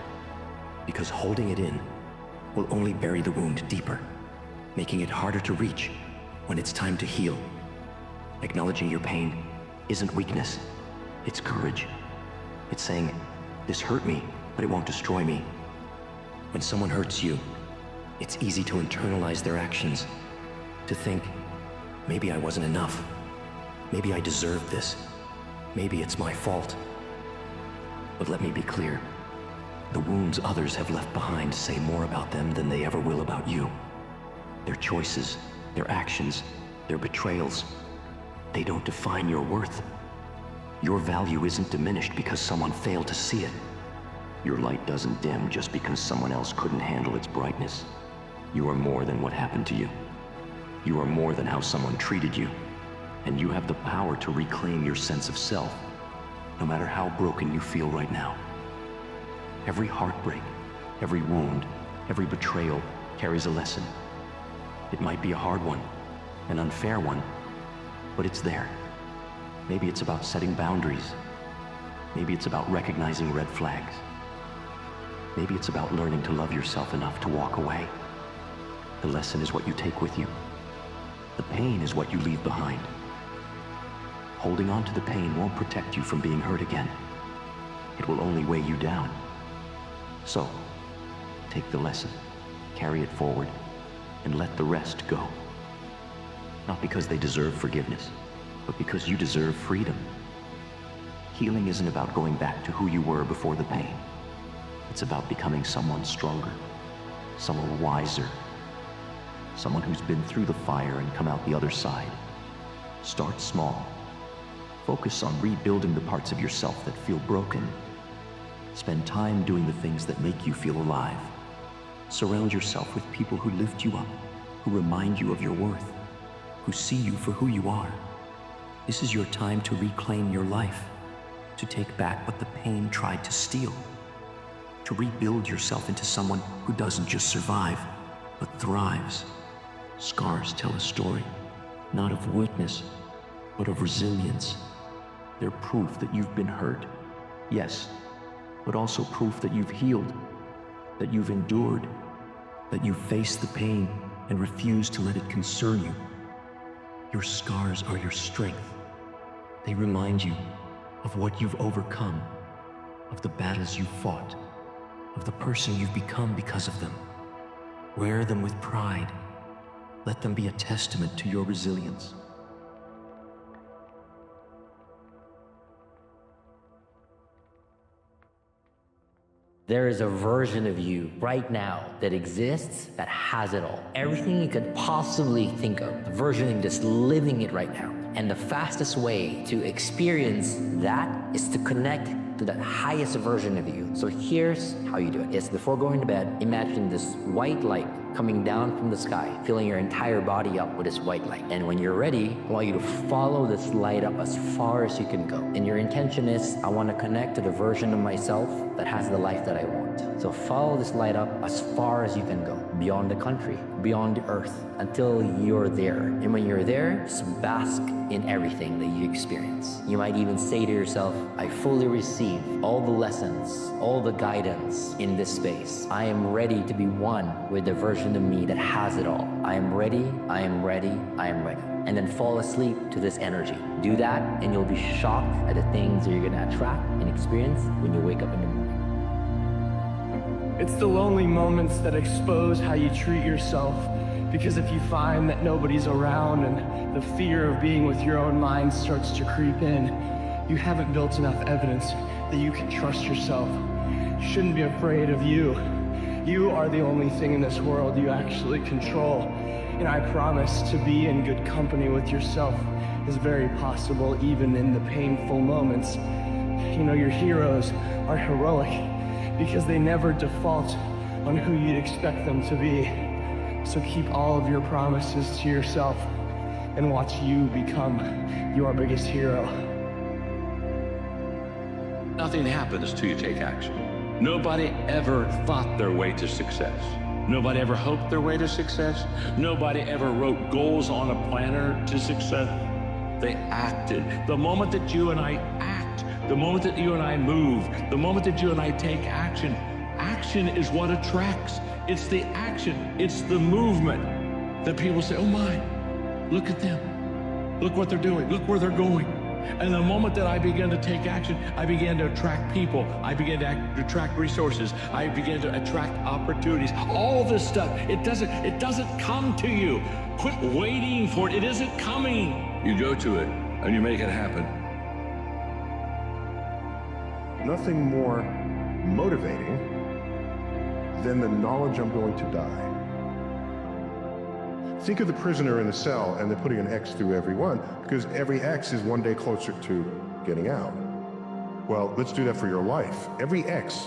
Because holding it in will only bury the wound deeper, making it harder to reach when it's time to heal. Acknowledging your pain isn't weakness, it's courage. It's saying, this hurt me, but it won't destroy me. When someone hurts you, it's easy to internalize their actions, to think, maybe I wasn't enough. Maybe I deserved this. Maybe it's my fault. But let me be clear. The wounds others have left behind say more about them than they ever will about you. Their choices, their actions, their betrayals, they don't define your worth. Your value isn't diminished because someone failed to see it. Your light doesn't dim just because someone else couldn't handle its brightness. You are more than what happened to you. You are more than how someone treated you. And you have the power to reclaim your sense of self, no matter how broken you feel right now. Every heartbreak, every wound, every betrayal carries a lesson. It might be a hard one, an unfair one, but it's there. Maybe it's about setting boundaries. Maybe it's about recognizing red flags. Maybe it's about learning to love yourself enough to walk away. The lesson is what you take with you. The pain is what you leave behind. Holding on to the pain won't protect you from being hurt again. It will only weigh you down. So, take the lesson, carry it forward, and let the rest go. Not because they deserve forgiveness, but because you deserve freedom. Healing isn't about going back to who you were before the pain. It's about becoming someone stronger, someone wiser, someone who's been through the fire and come out the other side. Start small. Focus on rebuilding the parts of yourself that feel broken. Spend time doing the things that make you feel alive. Surround yourself with people who lift you up, who remind you of your worth, who see you for who you are. This is your time to reclaim your life, to take back what the pain tried to steal, to rebuild yourself into someone who doesn't just survive, but thrives. Scars tell a story, not of weakness, but of resilience. They're proof that you've been hurt, yes, but also proof that you've healed, that you've endured, that you've faced the pain and refused to let it concern you. Your scars are your strength. They remind you of what you've overcome, of the battles you've fought, of the person you've become because of them. Wear them with pride. Let them be a testament to your resilience. There is a version of you right now that exists that has it all. Everything you could possibly think of, the version of just living it right now. And the fastest way to experience that is to connect to that highest version of you. So here's how you do it. It's before going to bed, imagine this white light coming down from the sky, filling your entire body up with this white light. And when you're ready, I want you to follow this light up as far as you can go. And your intention is, I want to connect to the version of myself that has the life that I want. So follow this light up as far as you can go, beyond the country, beyond the earth, until you're there. And when you're there, just bask in everything that you experience. You might even say to yourself, I fully receive all the lessons, all the guidance in this space. I am ready to be one with the version of me that has it all. I am ready, I am ready, I am ready. And then fall asleep to this energy. Do that and you'll be shocked at the things that you're gonna attract and experience when you wake up in the morning. It's the lonely moments that expose how you treat yourself, because if you find that nobody's around and the fear of being with your own mind starts to creep in, you haven't built enough evidence that you can trust yourself. You shouldn't be afraid of you. You are the only thing in this world you actually control. And I promise to be in good company with yourself is very possible even in the painful moments. You know, your heroes are heroic because they never default on who you'd expect them to be. So keep all of your promises to yourself and watch you become your biggest hero. Nothing happens till you take action. Nobody ever thought their way to success. Nobody ever hoped their way to success. Nobody ever wrote goals on a planner to success. They acted. The moment that you and I act, the moment that you and I move, the moment that you and I take action, action is what attracts. It's the action, it's the movement that people say, oh my, look at them. Look what they're doing, look where they're going. And the moment that I began to take action, I began to attract people. I began to attract resources. I began to attract opportunities. All this stuff, it doesn't come to you. Quit waiting for it. It isn't coming. You go to it and you make it happen. Nothing more motivating than the knowledge I'm going to die. Think of the prisoner in the cell and they're putting an X through every one because every X is one day closer to getting out. Well, let's do that for your life. Every X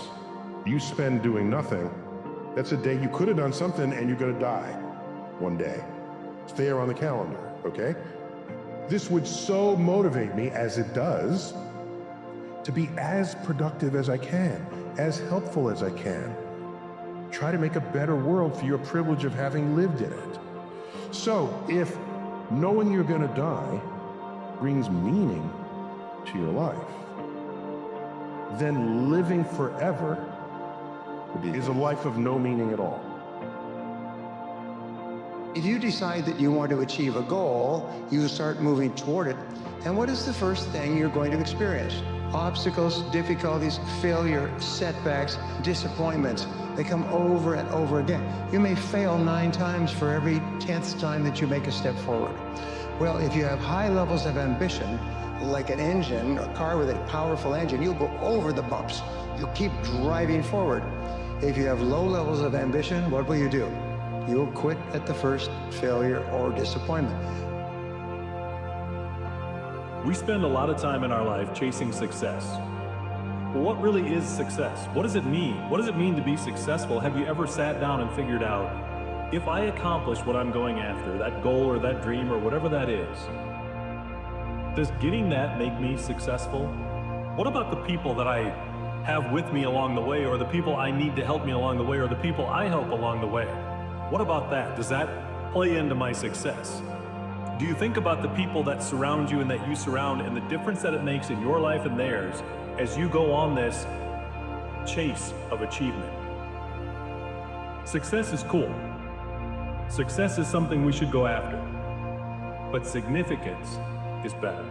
you spend doing nothing, that's a day you could have done something and you're gonna die one day. It's there on the calendar, okay? This would so motivate me, as it does, to be as productive as I can, as helpful as I can. Try to make a better world for your privilege of having lived in it. So if knowing you're gonna die brings meaning to your life, then living forever is a life of no meaning at all. If you decide that you want to achieve a goal, you start moving toward it. And what is the first thing you're going to experience? Obstacles, difficulties, failure, setbacks, disappointments. They come over and over again. You may fail 9 times for every 10th time that you make a step forward. Well, if you have high levels of ambition, like an engine, a car with a powerful engine, you'll go over the bumps. You'll keep driving forward. If you have low levels of ambition, what will you do? You'll quit at the first failure or disappointment. We spend a lot of time in our life chasing success. Well, what really is success? What does it mean? What does it mean to be successful? Have you ever sat down and figured out, if I accomplish what I'm going after, that goal or that dream or whatever that is, does getting that make me successful? What about the people that I have with me along the way, or the people I need to help me along the way, or the people I help along the way? What about that? Does that play into my success? Do you think about the people that surround you and that you surround, and the difference that it makes in your life and theirs as you go on this chase of achievement? Success is cool. Success is something we should go after. But significance is better.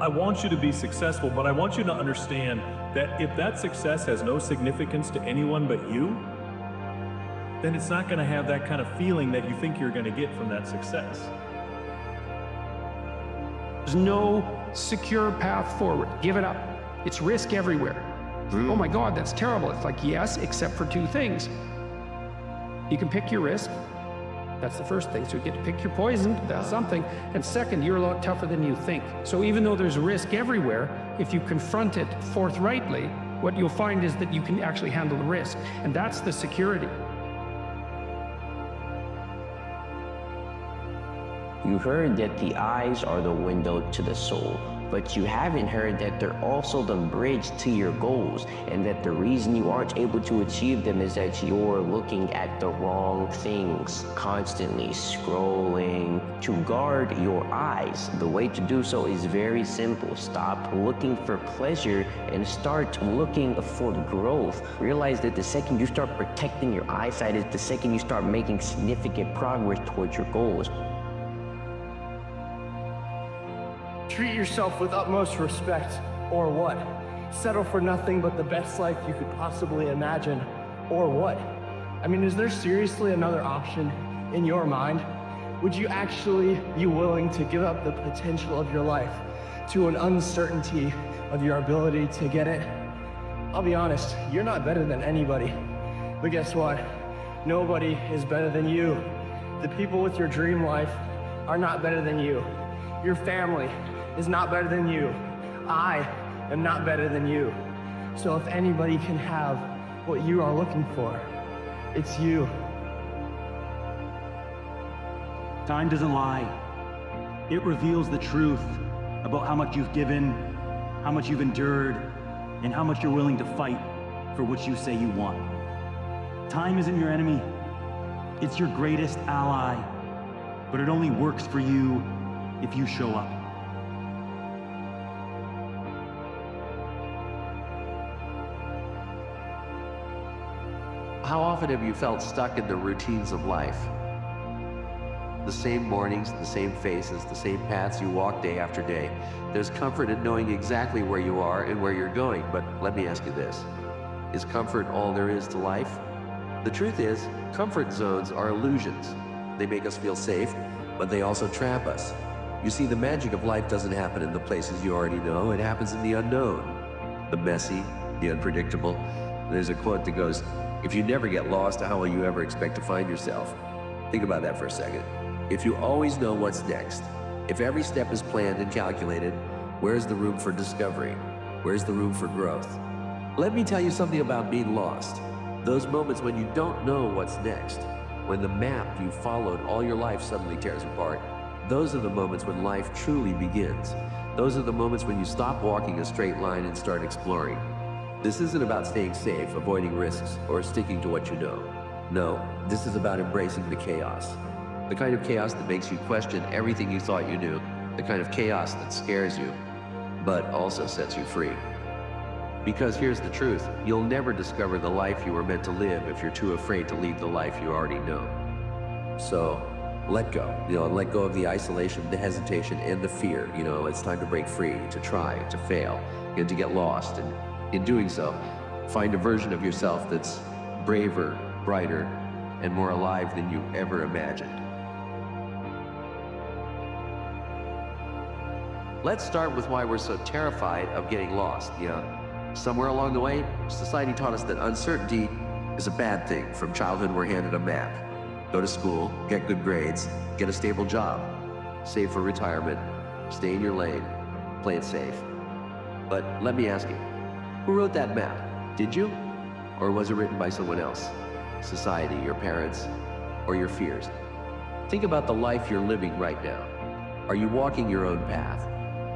I want you to be successful, but I want you to understand that if that success has no significance to anyone but you, then it's not going to have that kind of feeling that you think you're going to get from that success. There's no secure path forward. Give it up. It's risk everywhere. Oh my God, that's terrible. It's like, yes, except for 2 things. You can pick your risk. That's the first thing. So you get to pick your poison. That's something. And second, you're a lot tougher than you think. So even though there's risk everywhere, if you confront it forthrightly, what you'll find is that you can actually handle the risk. And that's the security. You heard that the eyes are the window to the soul, but you haven't heard that they're also the bridge to your goals, and that the reason you aren't able to achieve them is that you're looking at the wrong things, constantly scrolling. To guard your eyes, the way to do so is very simple. Stop looking for pleasure and start looking for growth. Realize that the second you start protecting your eyesight is the second you start making significant progress towards your goals. Treat yourself with utmost respect, or what? Settle for nothing but the best life you could possibly imagine, or what? I mean, is there seriously another option in your mind? Would you actually be willing to give up the potential of your life to an uncertainty of your ability to get it? I'll be honest, you're not better than anybody. But guess what? Nobody is better than you. The people with your dream life are not better than you. Your family is not better than you. I am not better than you. So if anybody can have what you are looking for, it's you. Time doesn't lie. It reveals the truth about how much you've given, how much you've endured, and how much you're willing to fight for what you say you want. Time isn't your enemy. It's your greatest ally, but it only works for you if you show up. How often have you felt stuck in the routines of life? The same mornings, the same faces, the same paths you walk day after day. There's comfort in knowing exactly where you are and where you're going, but let me ask you this. Is comfort all there is to life? The truth is, comfort zones are illusions. They make us feel safe, but they also trap us. You see, the magic of life doesn't happen in the places you already know, it happens in the unknown, the messy, the unpredictable. There's a quote that goes, "If you never get lost, how will you ever expect to find yourself?" Think about that for a second. If you always know what's next, if every step is planned and calculated, where's the room for discovery? Where's the room for growth? Let me tell you something about being lost. Those moments when you don't know what's next, when the map you followed all your life suddenly tears apart, those are the moments when life truly begins. Those are the moments when you stop walking a straight line and start exploring. This isn't about staying safe, avoiding risks, or sticking to what you know. No, this is about embracing the chaos. The kind of chaos that makes you question everything you thought you knew. The kind of chaos that scares you, but also sets you free. Because here's the truth, you'll never discover the life you were meant to live if you're too afraid to leave the life you already know. So, let go. Let go of the isolation, the hesitation, and the fear. It's time to break free, to try, to fail, and to get lost. And in doing so, find a version of yourself that's braver, brighter, and more alive than you ever imagined. Let's start with why we're so terrified of getting lost. Somewhere along the way, society taught us that uncertainty is a bad thing. From childhood, we're handed a map. Go to school, get good grades, get a stable job, save for retirement, stay in your lane, play it safe. But let me ask you, who wrote that map? Did you? Or was it written by someone else? Society, your parents, or your fears? Think about the life you're living right now. Are you walking your own path?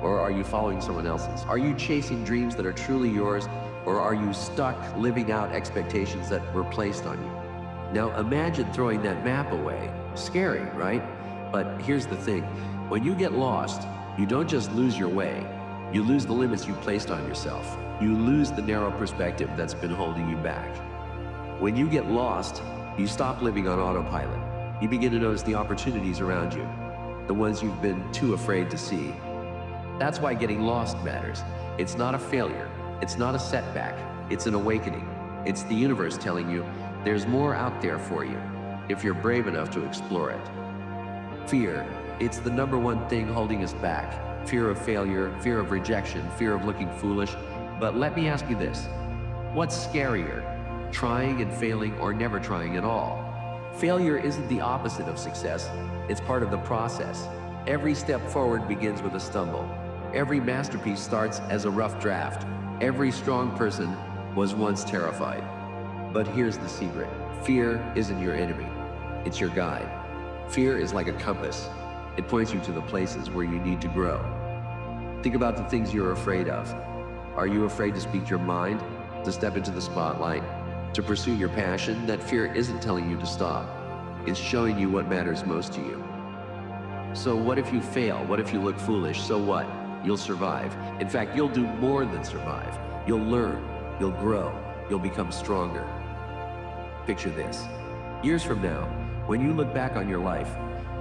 Or are you following someone else's? Are you chasing dreams that are truly yours? Or are you stuck living out expectations that were placed on you? Now imagine throwing that map away. Scary, right? But here's the thing. When you get lost, you don't just lose your way. You lose the limits you placed on yourself. You lose the narrow perspective that's been holding you back. When you get lost, you stop living on autopilot. You begin to notice the opportunities around you, the ones you've been too afraid to see. That's why getting lost matters. It's not a failure. It's not a setback. It's an awakening. It's the universe telling you there's more out there for you if you're brave enough to explore it. Fear, it's the number one thing holding us back. Fear of failure, fear of rejection, fear of looking foolish. But let me ask you this. What's scarier? Trying and failing, or never trying at all? Failure isn't the opposite of success. It's part of the process. Every step forward begins with a stumble. Every masterpiece starts as a rough draft. Every strong person was once terrified. But here's the secret. Fear isn't your enemy. It's your guide. Fear is like a compass. It points you to the places where you need to grow. Think about the things you're afraid of. Are you afraid to speak your mind, to step into the spotlight, to pursue your passion? That fear isn't telling you to stop. It's showing you what matters most to you. So what if you fail? What if you look foolish? So what? You'll survive. In fact, you'll do more than survive. You'll learn, you'll grow, you'll become stronger. Picture this. Years from now, when you look back on your life,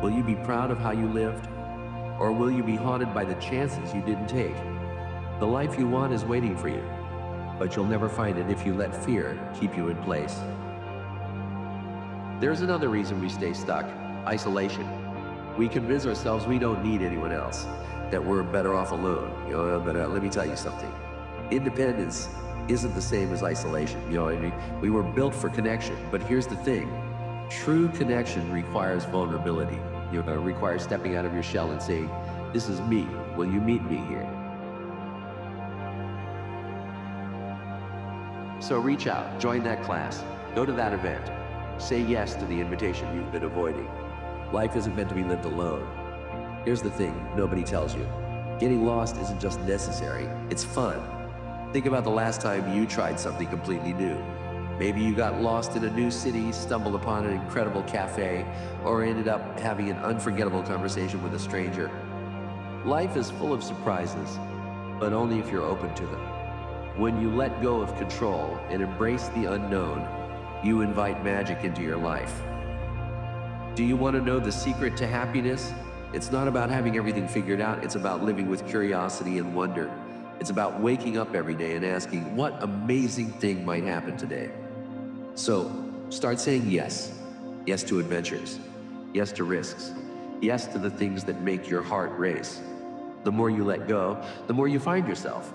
will you be proud of how you lived? Or will you be haunted by the chances you didn't take? The life you want is waiting for you, but you'll never find it if you let fear keep you in place. There's another reason we stay stuck: isolation. We convince ourselves we don't need anyone else, that we're better off alone. But let me tell you something. Independence isn't the same as isolation. We were built for connection, but here's the thing. True connection requires vulnerability. It requires stepping out of your shell and saying, "This is me. Will you meet me here?" So reach out, join that class, go to that event, say yes to the invitation you've been avoiding. Life isn't meant to be lived alone. Here's the thing nobody tells you. Getting lost isn't just necessary, it's fun. Think about the last time you tried something completely new. Maybe you got lost in a new city, stumbled upon an incredible cafe, or ended up having an unforgettable conversation with a stranger. Life is full of surprises, but only if you're open to them. When you let go of control and embrace the unknown, you invite magic into your life. Do you want to know the secret to happiness? It's not about having everything figured out, it's about living with curiosity and wonder. It's about waking up every day and asking, what amazing thing might happen today? So, start saying yes. Yes to adventures. Yes to risks. Yes to the things that make your heart race. The more you let go, the more you find yourself.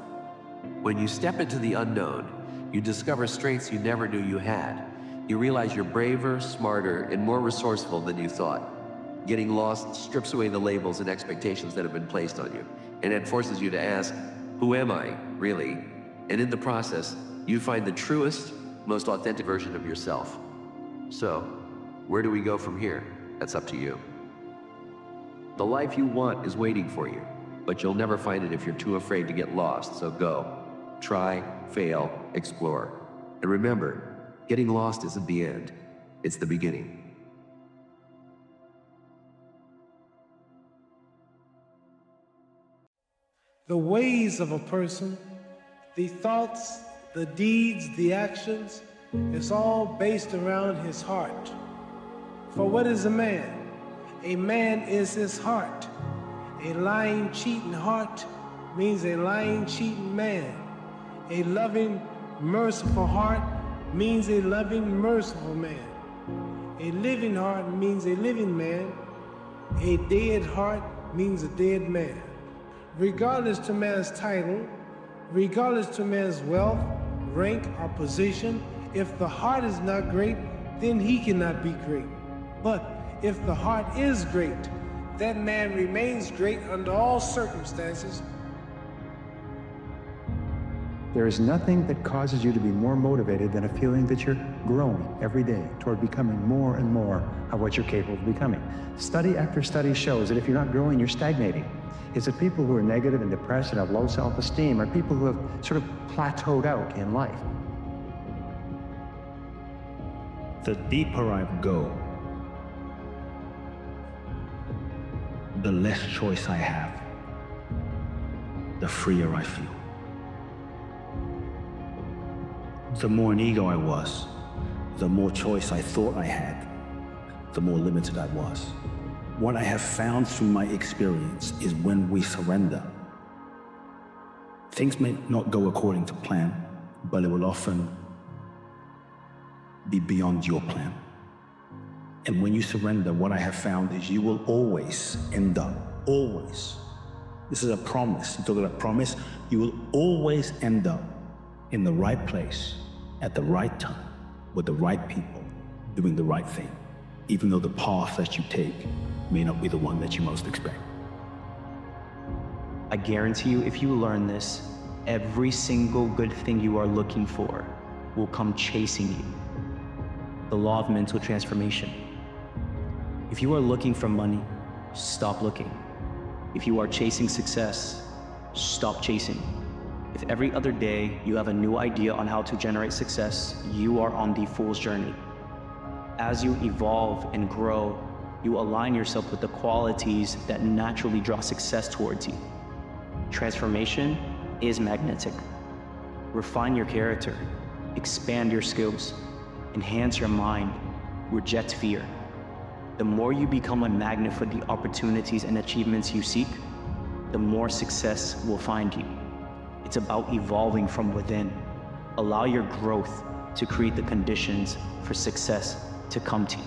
When you step into the unknown, you discover strengths you never knew you had. You realize you're braver, smarter, and more resourceful than you thought. Getting lost strips away the labels and expectations that have been placed on you, and it forces you to ask, who am I, really? And in the process, you find the truest, most authentic version of yourself. So, where do we go from here? That's up to you. The life you want is waiting for you, but you'll never find it if you're too afraid to get lost, so go. Try, fail, explore. And remember, getting lost isn't the end, it's the beginning. The ways of a person, the thoughts, the deeds, the actions, is all based around his heart. For what is a man? A man is his heart. A lying, cheating heart means a lying, cheating man. A loving, merciful heart means a loving, merciful man. A living heart means a living man. A dead heart means a dead man. Regardless to man's title, regardless to man's wealth, rank, or position, if the heart is not great, then he cannot be great. But if the heart is great, that man remains great under all circumstances. There is nothing that causes you to be more motivated than a feeling that you're growing every day toward becoming more and more of what you're capable of becoming. Study after study shows that if you're not growing, you're stagnating. It's that people who are negative and depressed and have low self-esteem are people who have sort of plateaued out in life. The deeper I go, the less choice I have, the freer I feel. The more an ego I was, the more choice I thought I had, the more limited I was. What I have found through my experience is when we surrender, things may not go according to plan, but it will often be beyond your plan. And when you surrender, what I have found is you will always end up, always. This is a promise. You talk about a promise. You will always end up in the right place, at the right time, with the right people, doing the right thing, even though the path that you take may not be the one that you most expect. I guarantee you, if you learn this, every single good thing you are looking for will come chasing you. The law of mental transformation. If you are looking for money, stop looking. If you are chasing success, stop chasing. If every other day you have a new idea on how to generate success, you are on the fool's journey. As you evolve and grow, you align yourself with the qualities that naturally draw success towards you. Transformation is magnetic. Refine your character, expand your skills, enhance your mind, reject fear. The more you become a magnet for the opportunities and achievements you seek, the more success will find you. It's about evolving from within. Allow your growth to create the conditions for success to come to you.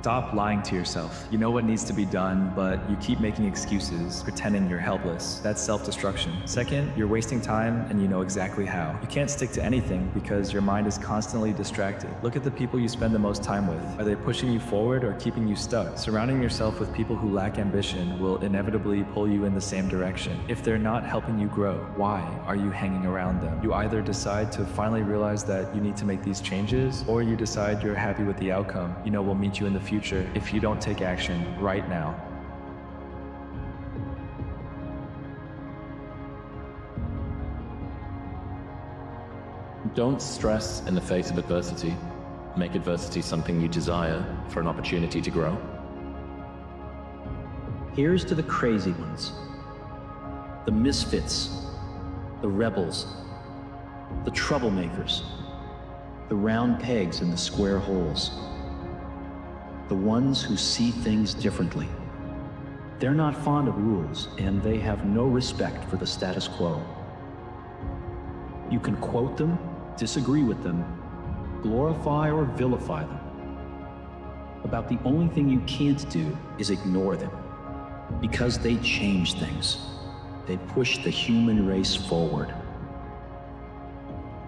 Stop lying to yourself. You know what needs to be done, but you keep making excuses, pretending you're helpless. That's self-destruction. Second, you're wasting time and you know exactly how. You can't stick to anything because your mind is constantly distracted. Look at the people you spend the most time with. Are they pushing you forward or keeping you stuck? Surrounding yourself with people who lack ambition will inevitably pull you in the same direction. If they're not helping you grow, why are you hanging around them? You either decide to finally realize that you need to make these changes, or you decide you're happy with the outcome. You know will meet you in the future if you don't take action right now. Don't stress in the face of adversity. Make adversity something you desire for an opportunity to grow. Here's to the crazy ones, the misfits, the rebels, the troublemakers, the round pegs in the square holes. The ones who see things differently. They're not fond of rules, and they have no respect for the status quo. You can quote them, disagree with them, glorify or vilify them. About the only thing you can't do is ignore them, because they change things. They push the human race forward.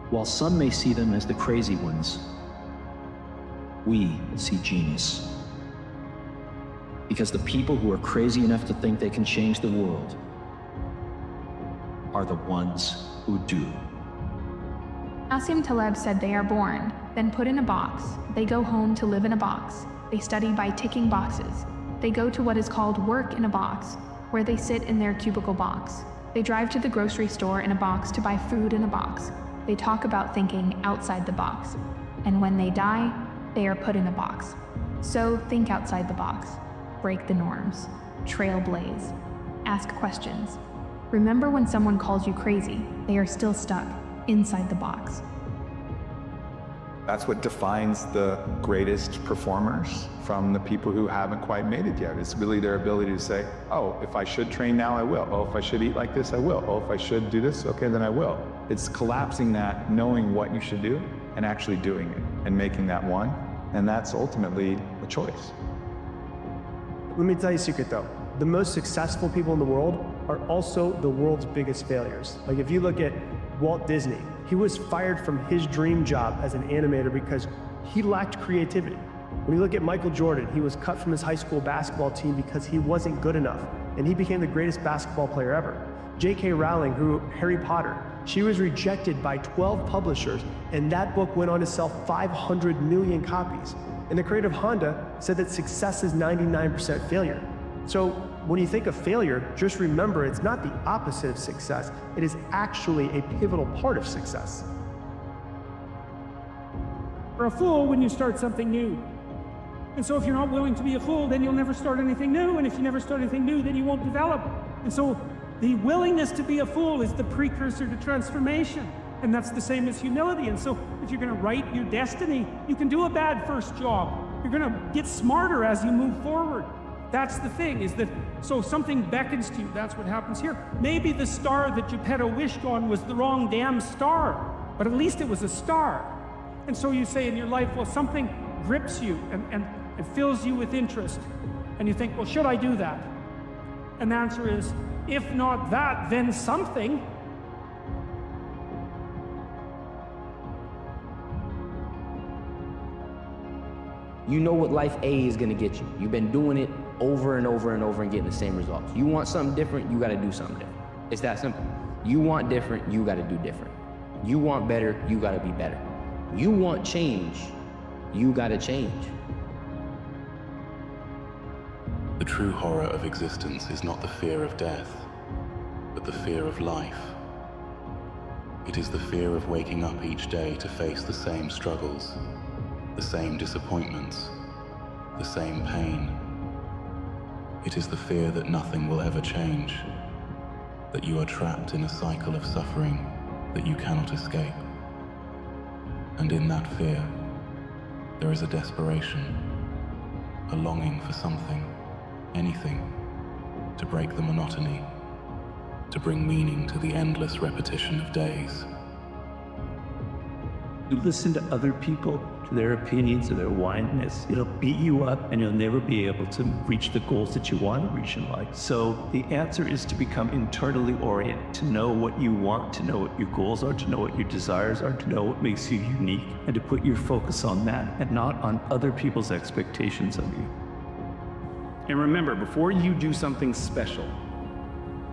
While some may see them as the crazy ones, we see genius. Because the people who are crazy enough to think they can change the world are the ones who do. Nassim Taleb said they are born, then put in a box. They go home to live in a box. They study by ticking boxes. They go to what is called work in a box, where they sit in their cubicle box. They drive to the grocery store in a box to buy food in a box. They talk about thinking outside the box. And when they die, they are put in a box. So think outside the box. Break the norms. Trailblaze. Ask questions. Remember when someone calls you crazy, they are still stuck inside the box. That's what defines the greatest performers from the people who haven't quite made it yet. It's really their ability to say, oh, if I should train now, I will. Oh, if I should eat like this, I will. Oh, if I should do this, okay, then I will. It's collapsing that, knowing what you should do, and actually doing it, and making that one. And that's ultimately a choice. Let me tell you a secret though. The most successful people in the world are also the world's biggest failures. Like if you look at Walt Disney, he was fired from his dream job as an animator because he lacked creativity. When you look at Michael Jordan, he was cut from his high school basketball team because he wasn't good enough, and he became the greatest basketball player ever. J.K. Rowling, who wrote Harry Potter, she was rejected by 12 publishers, and that book went on to sell 500 million copies. And the creator of Honda said that success is 99% failure. So when you think of failure, just remember it's not the opposite of success. It is actually a pivotal part of success. You're a fool when you start something new. And so if you're not willing to be a fool, then you'll never start anything new. And if you never start anything new, then you won't develop. And so the willingness to be a fool is the precursor to transformation. And that's the same as humility. And so if you're going to write your destiny, you can do a bad first job. You're going to get smarter as you move forward. That's the thing, is that, so something beckons to you. That's what happens here. Maybe the star that Geppetto wished on was the wrong damn star, but at least it was a star. And so you say in your life, well, something grips you and fills you with interest. And you think, well, should I do that? And the answer is, if not that, then something. You know what life A is gonna get you. You've been doing it over and over and over and getting the same results. You want something different, you gotta do something different. It's that simple. You want different, you gotta do different. You want better, you gotta be better. You want change, you gotta change. The true horror of existence is not the fear of death, but the fear of life. It is the fear of waking up each day to face the same struggles, the same disappointments, the same pain. It is the fear that nothing will ever change, that you are trapped in a cycle of suffering that you cannot escape. And in that fear, there is a desperation, a longing for something, anything, to break the monotony, to bring meaning to the endless repetition of days. You listen to other people, to their opinions, to their whininess. It'll beat you up and you'll never be able to reach the goals that you want to reach in life. So the answer is to become internally oriented, to know what you want, to know what your goals are, to know what your desires are, to know what makes you unique, and to put your focus on that and not on other people's expectations of you. And remember, before you do something special,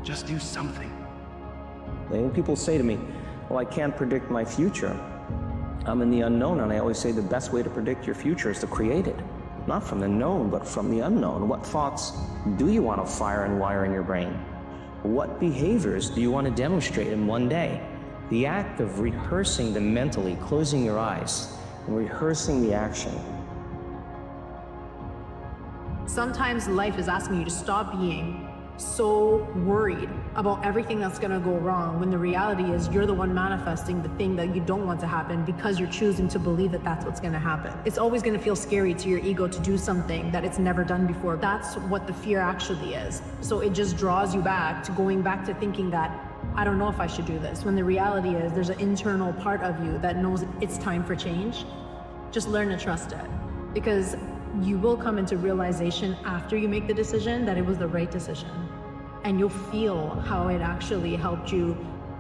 just do something. When people say to me, well, I can't predict my future, I'm in the unknown, and I always say the best way to predict your future is to create it. Not from the known, but from the unknown. What thoughts do you want to fire and wire in your brain? What behaviors do you want to demonstrate in one day? The act of rehearsing them mentally, closing your eyes, and rehearsing the action. Sometimes life is asking you to stop being so worried about everything that's gonna go wrong, when the reality is you're the one manifesting the thing that you don't want to happen because you're choosing to believe that that's what's gonna happen. It's always gonna feel scary to your ego to do something that it's never done before. That's what the fear actually is. So it just draws you back to going back to thinking that I don't know if I should do this, when the reality is there's an internal part of you that knows it's time for change. Just learn to trust it, because you will come into realization after you make the decision that it was the right decision. And you'll feel how it actually helped you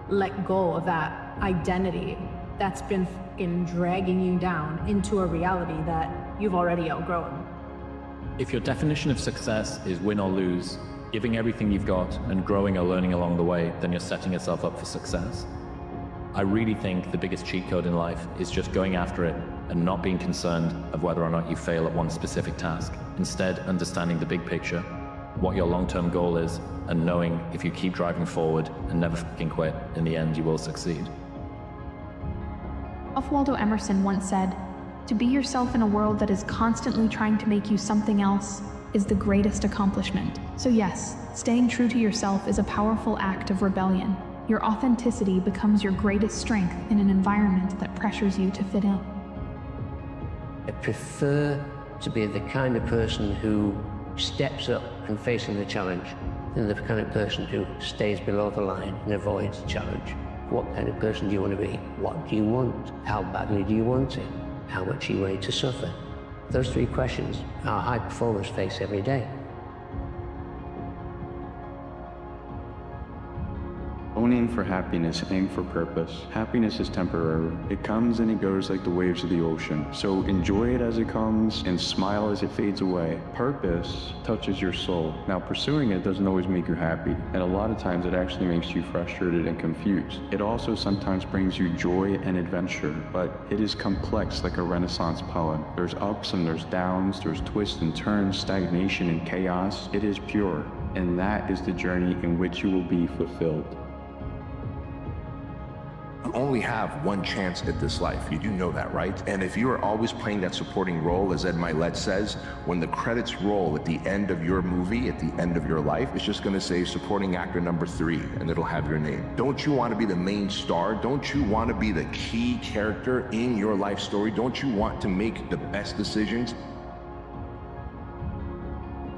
let go of that identity that's been fucking dragging you down into a reality that you've already outgrown. If your definition of success is win or lose, giving everything you've got and growing or learning along the way, then you're setting yourself up for success. I really think the biggest cheat code in life is just going after it and not being concerned of whether or not you fail at one specific task. Instead, understanding the big picture, what your long-term goal is, and knowing if you keep driving forward and never fucking quit, in the end you will succeed. Ralph Waldo Emerson once said, "To be yourself in a world that is constantly trying to make you something else is the greatest accomplishment." So yes, staying true to yourself is a powerful act of rebellion. Your authenticity becomes your greatest strength in an environment that pressures you to fit in. I prefer to be the kind of person who steps up and facing the challenge than the kind of person who stays below the line and avoids the challenge. What kind of person do you want to be? What do you want? How badly do you want it? How much are you ready to suffer? Those three questions our high performers face every day. Don't aim for happiness, aim for purpose. Happiness is temporary. It comes and it goes like the waves of the ocean. So enjoy it as it comes and smile as it fades away. Purpose touches your soul. Now pursuing it doesn't always make you happy, and a lot of times it actually makes you frustrated and confused. It also sometimes brings you joy and adventure, but it is complex like a Renaissance poem. There's ups and there's downs, there's twists and turns, stagnation and chaos. It is pure, and that is the journey in which you will be fulfilled. You only have one chance at this life. You do know that, right? And if you are always playing that supporting role, as Ed Milet says, when the credits roll at the end of your movie, at the end of your life, it's just gonna say supporting actor number 3, and it'll have your name. Don't you want to be the main star? Don't you want to be the key character in your life story? Don't you want to make the best decisions?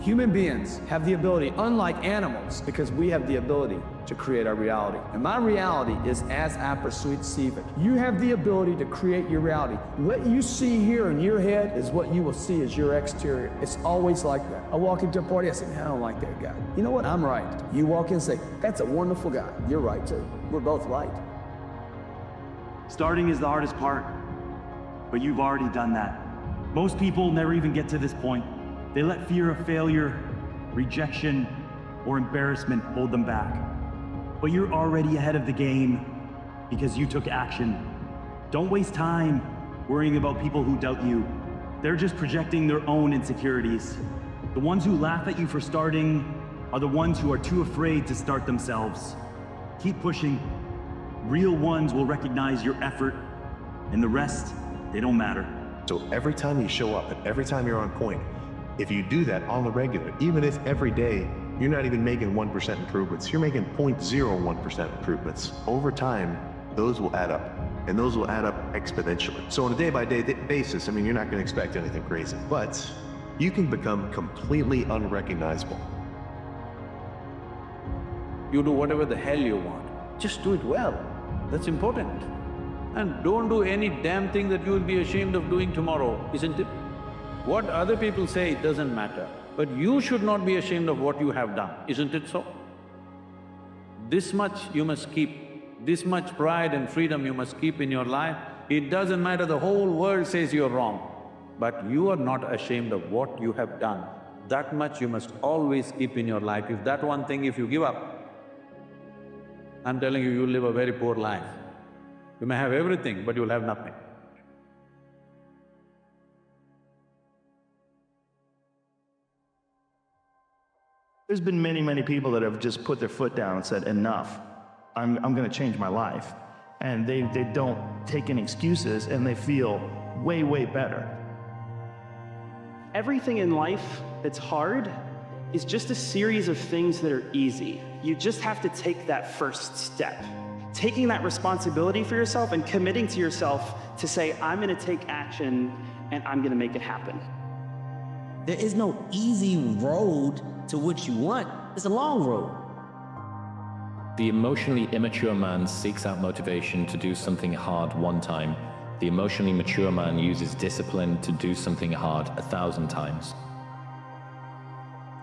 Human beings have the ability, unlike animals, because we have the ability to create our reality. And my reality is as I perceive it. You have the ability to create your reality. What you see here in your head is what you will see as your exterior. It's always like that. I walk into a party, I say, man, I don't like that guy. You know what? I'm right. You walk in and say, that's a wonderful guy. You're right too. We're both right. Starting is the hardest part, but you've already done that. Most people never even get to this point. They let fear of failure, rejection, or embarrassment hold them back. But you're already ahead of the game because you took action. Don't waste time worrying about people who doubt you. They're just projecting their own insecurities. The ones who laugh at you for starting are the ones who are too afraid to start themselves. Keep pushing. Real ones will recognize your effort, and the rest, they don't matter. So every time you show up and every time you're on point, if you do that on the regular, even if every day you're not even making 1% improvements, you're making 0.01% improvements, over time, those will add up. And those will add up exponentially. So on a day-by-day basis, I mean, you're not going to expect anything crazy, but you can become completely unrecognizable. You do whatever the hell you want. Just do it well. That's important. And don't do any damn thing that you will be ashamed of doing tomorrow, isn't it? What other people say doesn't matter, but you should not be ashamed of what you have done, isn't it so? This much you must keep. This much pride and freedom you must keep in your life. It doesn't matter, the whole world says you're wrong, but you are not ashamed of what you have done. That much you must always keep in your life. If that one thing, if you give up, I'm telling you, you'll live a very poor life. You may have everything, but you'll have nothing. There's been many people that have just put their foot down and said, enough. I'm gonna change my life. And they don't take any excuses and they feel way better. Everything in life that's hard is just a series of things that are easy. You just have to take that first step. Taking that responsibility for yourself and committing to yourself to say, I'm gonna take action and I'm gonna make it happen. There is no easy road to what you want. It's a long road. The emotionally immature man seeks out motivation to do something hard one time. The emotionally mature man uses discipline to do something hard 1,000 times.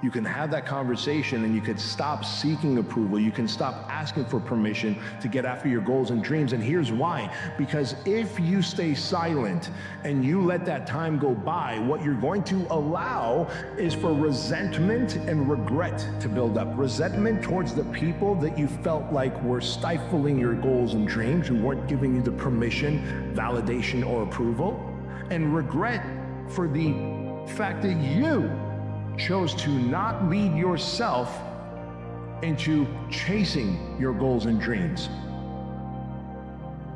You can have that conversation and you can stop seeking approval. You can stop asking for permission to get after your goals and dreams. And here's why. Because if you stay silent and you let that time go by, what you're going to allow is for resentment and regret to build up. Resentment towards the people that you felt like were stifling your goals and dreams, who weren't giving you the permission, validation, or approval. And regret for the fact that you chose to not lead yourself into chasing your goals and dreams.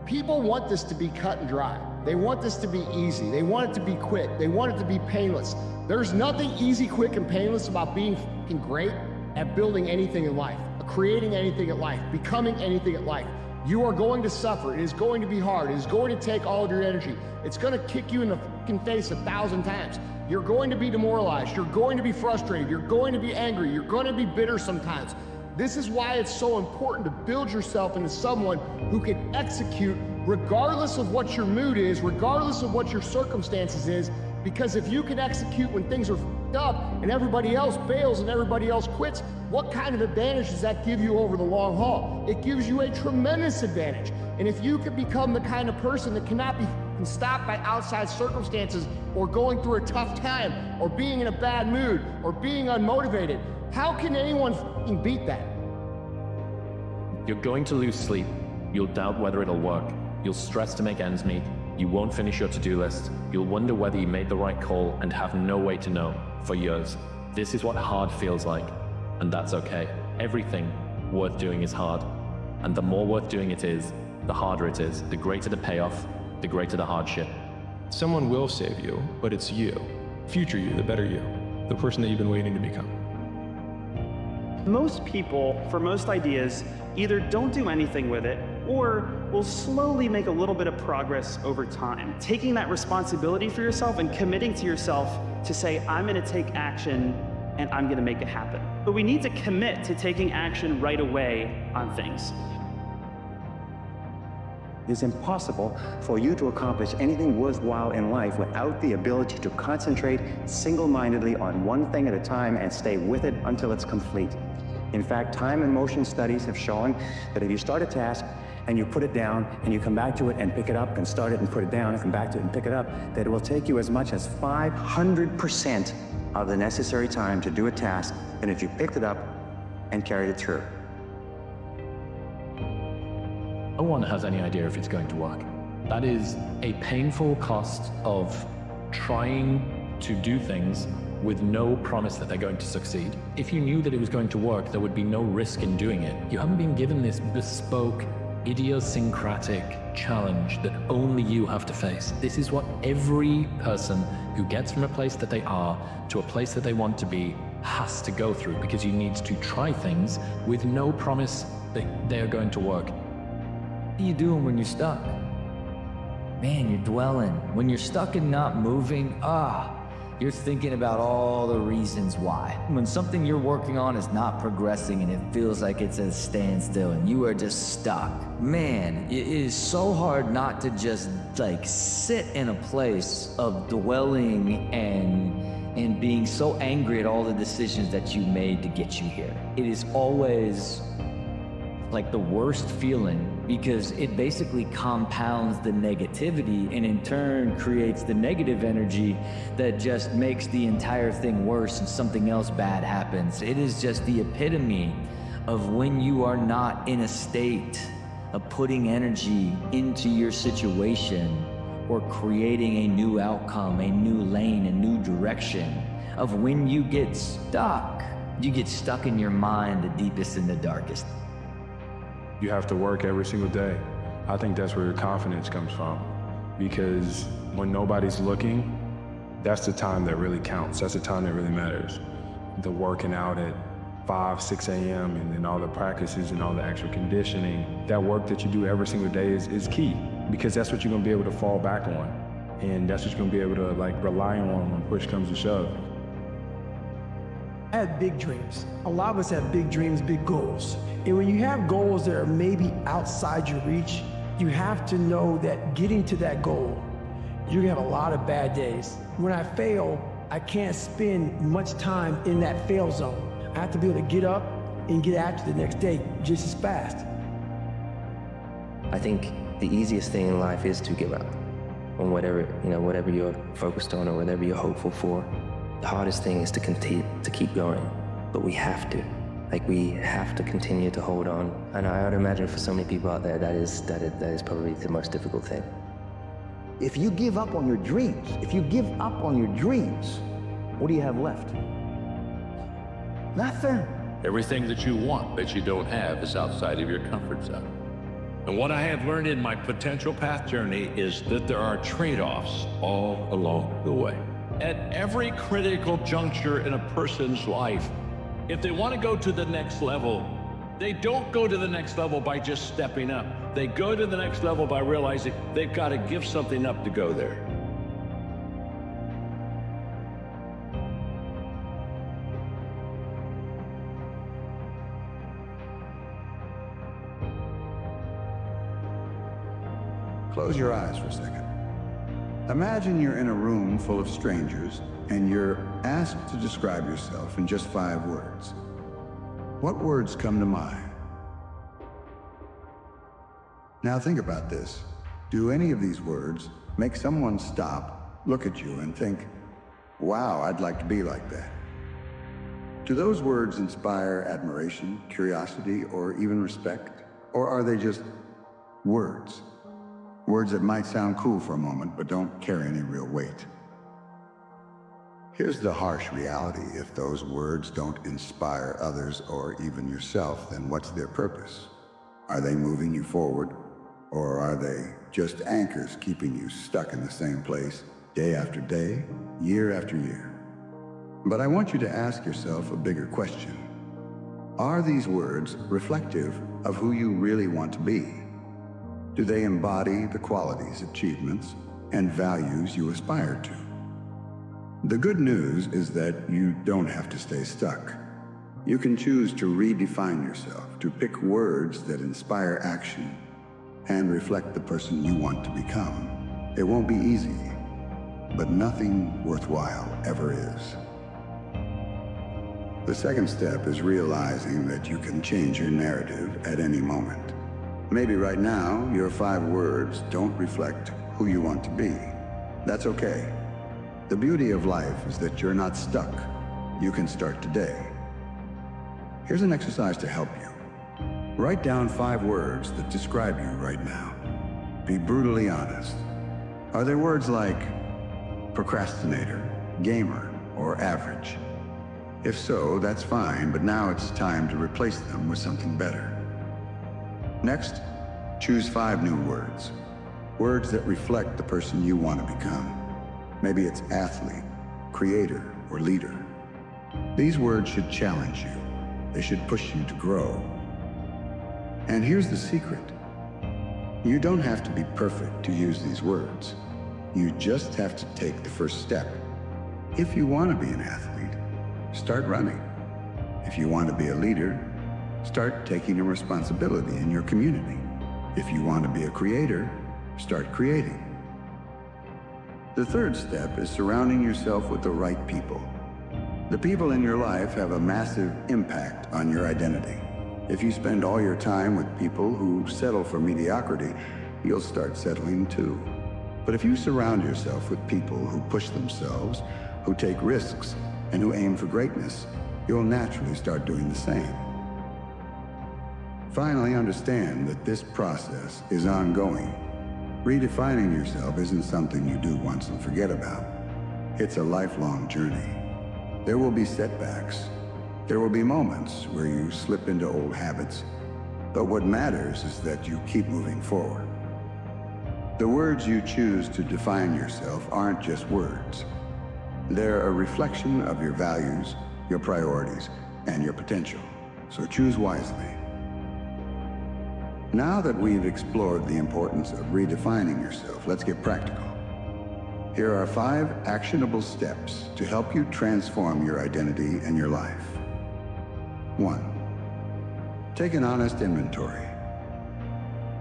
People want this to be cut and dry. They want this to be easy. They want it to be quick. They want it to be painless. There's nothing easy, quick, and painless about being fucking great at building anything in life, creating anything in life, becoming anything in life. You are going to suffer. It is going to be hard. It is going to take all of your energy. It's going to kick you in the fucking face 1,000 times. You're going to be demoralized. You're going to be frustrated. You're going to be angry. You're going to be bitter sometimes. This is why it's so important to build yourself into someone who can execute regardless of what your mood is, regardless of what your circumstances is, because if you can execute when things are f***ed up and everybody else bails and everybody else quits, what kind of advantage does that give you over the long haul? It gives you a tremendous advantage. And if you can become the kind of person that cannot be stopped by outside circumstances or going through a tough time or being in a bad mood or being unmotivated, how can anyone f***ing beat that? You're going to lose sleep. You'll doubt whether it'll work. You'll stress to make ends meet. You won't finish your to-do list. You'll wonder whether you made the right call and have no way to know for years. This is what hard feels like, and that's okay. Everything worth doing is hard, and the more worth doing it is, the harder it is. The greater the payoff, the greater the hardship. Someone will save you, but it's you. Future you, the better you. The person that you've been waiting to become. Most people, for most ideas, either don't do anything with it or will slowly make a little bit of progress over time. Taking that responsibility for yourself and committing to yourself to say, I'm gonna take action and I'm gonna make it happen. But we need to commit to taking action right away on things. It is impossible for you to accomplish anything worthwhile in life without the ability to concentrate single-mindedly on one thing at a time and stay with it until it's complete. In fact, time and motion studies have shown that if you start a task and you put it down and you come back to it and pick it up and start it and put it down and come back to it and pick it up, that it will take you as much as 500% of the necessary time to do a task than if you picked it up and carried it through. No one has any idea if it's going to work. That is a painful cost of trying to do things with no promise that they're going to succeed. If you knew that it was going to work, there would be no risk in doing it. You haven't been given this bespoke, idiosyncratic challenge that only you have to face. This is what every person who gets from a place that they are to a place that they want to be has to go through, because you need to try things with no promise that they're going to work. What are you doing when you're stuck? Man, you're dwelling. When you're stuck and not moving, you're thinking about all the reasons why. When something you're working on is not progressing and it feels like it's at a standstill and you are just stuck, man, it is so hard not to just like sit in a place of dwelling and being so angry at all the decisions that you made to get you here. It is always like the worst feeling, because it basically compounds the negativity and in turn creates the negative energy that just makes the entire thing worse and something else bad happens. It is just the epitome of when you are not in a state of putting energy into your situation or creating a new outcome, a new lane, a new direction, of when you get stuck in your mind, the deepest and the darkest. You have to work every single day. I think that's where your confidence comes from. Because when nobody's looking, that's the time that really counts. That's the time that really matters. The working out at 5, 6 a.m. and then all the practices and all the extra conditioning, that work that you do every single day is key. Because that's what you're gonna be able to fall back on. And that's what you're gonna be able to rely on when push comes to shove. I had big dreams. A lot of us have big dreams, big goals. And when you have goals that are maybe outside your reach, you have to know that getting to that goal, you're gonna have a lot of bad days. When I fail, I can't spend much time in that fail zone. I have to be able to get up and get after the next day just as fast. I think the easiest thing in life is to give up on whatever you're focused on or whatever you're hopeful for. The hardest thing is to continue to keep going, but we have to. We have to continue to hold on. And I would imagine for so many people out there, that is probably the most difficult thing. If you give up on your dreams, what do you have left? Nothing. Everything that you want that you don't have is outside of your comfort zone. And what I have learned in my potential path journey is that there are trade-offs all along the way. At every critical juncture in a person's life, if they want to go to the next level, they don't go to the next level by just stepping up. They go to the next level by realizing they've got to give something up to go there. Close your eyes for a second. Imagine you're in a room full of strangers and you're asked to describe yourself in just 5 words. What words come to mind? Now think about this. Do any of these words make someone stop, look at you and think, wow, I'd like to be like that? Do those words inspire admiration, curiosity, or even respect? Or are they just words? Words that might sound cool for a moment, but don't carry any real weight. Here's the harsh reality. If those words don't inspire others or even yourself, then what's their purpose? Are they moving you forward? Or are they just anchors keeping you stuck in the same place day after day, year after year? But I want you to ask yourself a bigger question. Are these words reflective of who you really want to be? Do they embody the qualities, achievements, and values you aspire to? The good news is that you don't have to stay stuck. You can choose to redefine yourself, to pick words that inspire action and reflect the person you want to become. It won't be easy, but nothing worthwhile ever is. The second step is realizing that you can change your narrative at any moment. Maybe right now, your 5 words don't reflect who you want to be. That's okay. The beauty of life is that you're not stuck. You can start today. Here's an exercise to help you. Write down 5 words that describe you right now. Be brutally honest. Are there words like procrastinator, gamer, or average? If so, that's fine, but now it's time to replace them with something better. Next, choose 5 new words. Words that reflect the person you want to become. Maybe it's athlete, creator, or leader. These words should challenge you. They should push you to grow. And here's the secret. You don't have to be perfect to use these words. You just have to take the first step. If you want to be an athlete, start running. If you want to be a leader, start taking a responsibility in your community. If you want to be a creator, start creating. The third step is surrounding yourself with the right people. The people in your life have a massive impact on your identity. If you spend all your time with people who settle for mediocrity, you'll start settling too. But if you surround yourself with people who push themselves, who take risks, and who aim for greatness, you'll naturally start doing the same. Finally, understand that this process is ongoing. Redefining yourself isn't something you do once and forget about. It's a lifelong journey. There will be setbacks. There will be moments where you slip into old habits. But what matters is that you keep moving forward. The words you choose to define yourself aren't just words. They're a reflection of your values, your priorities, and your potential. So choose wisely. Now that we've explored the importance of redefining yourself, let's get practical. Here are 5 actionable steps to help you transform your identity and your life. 1. Take an honest inventory.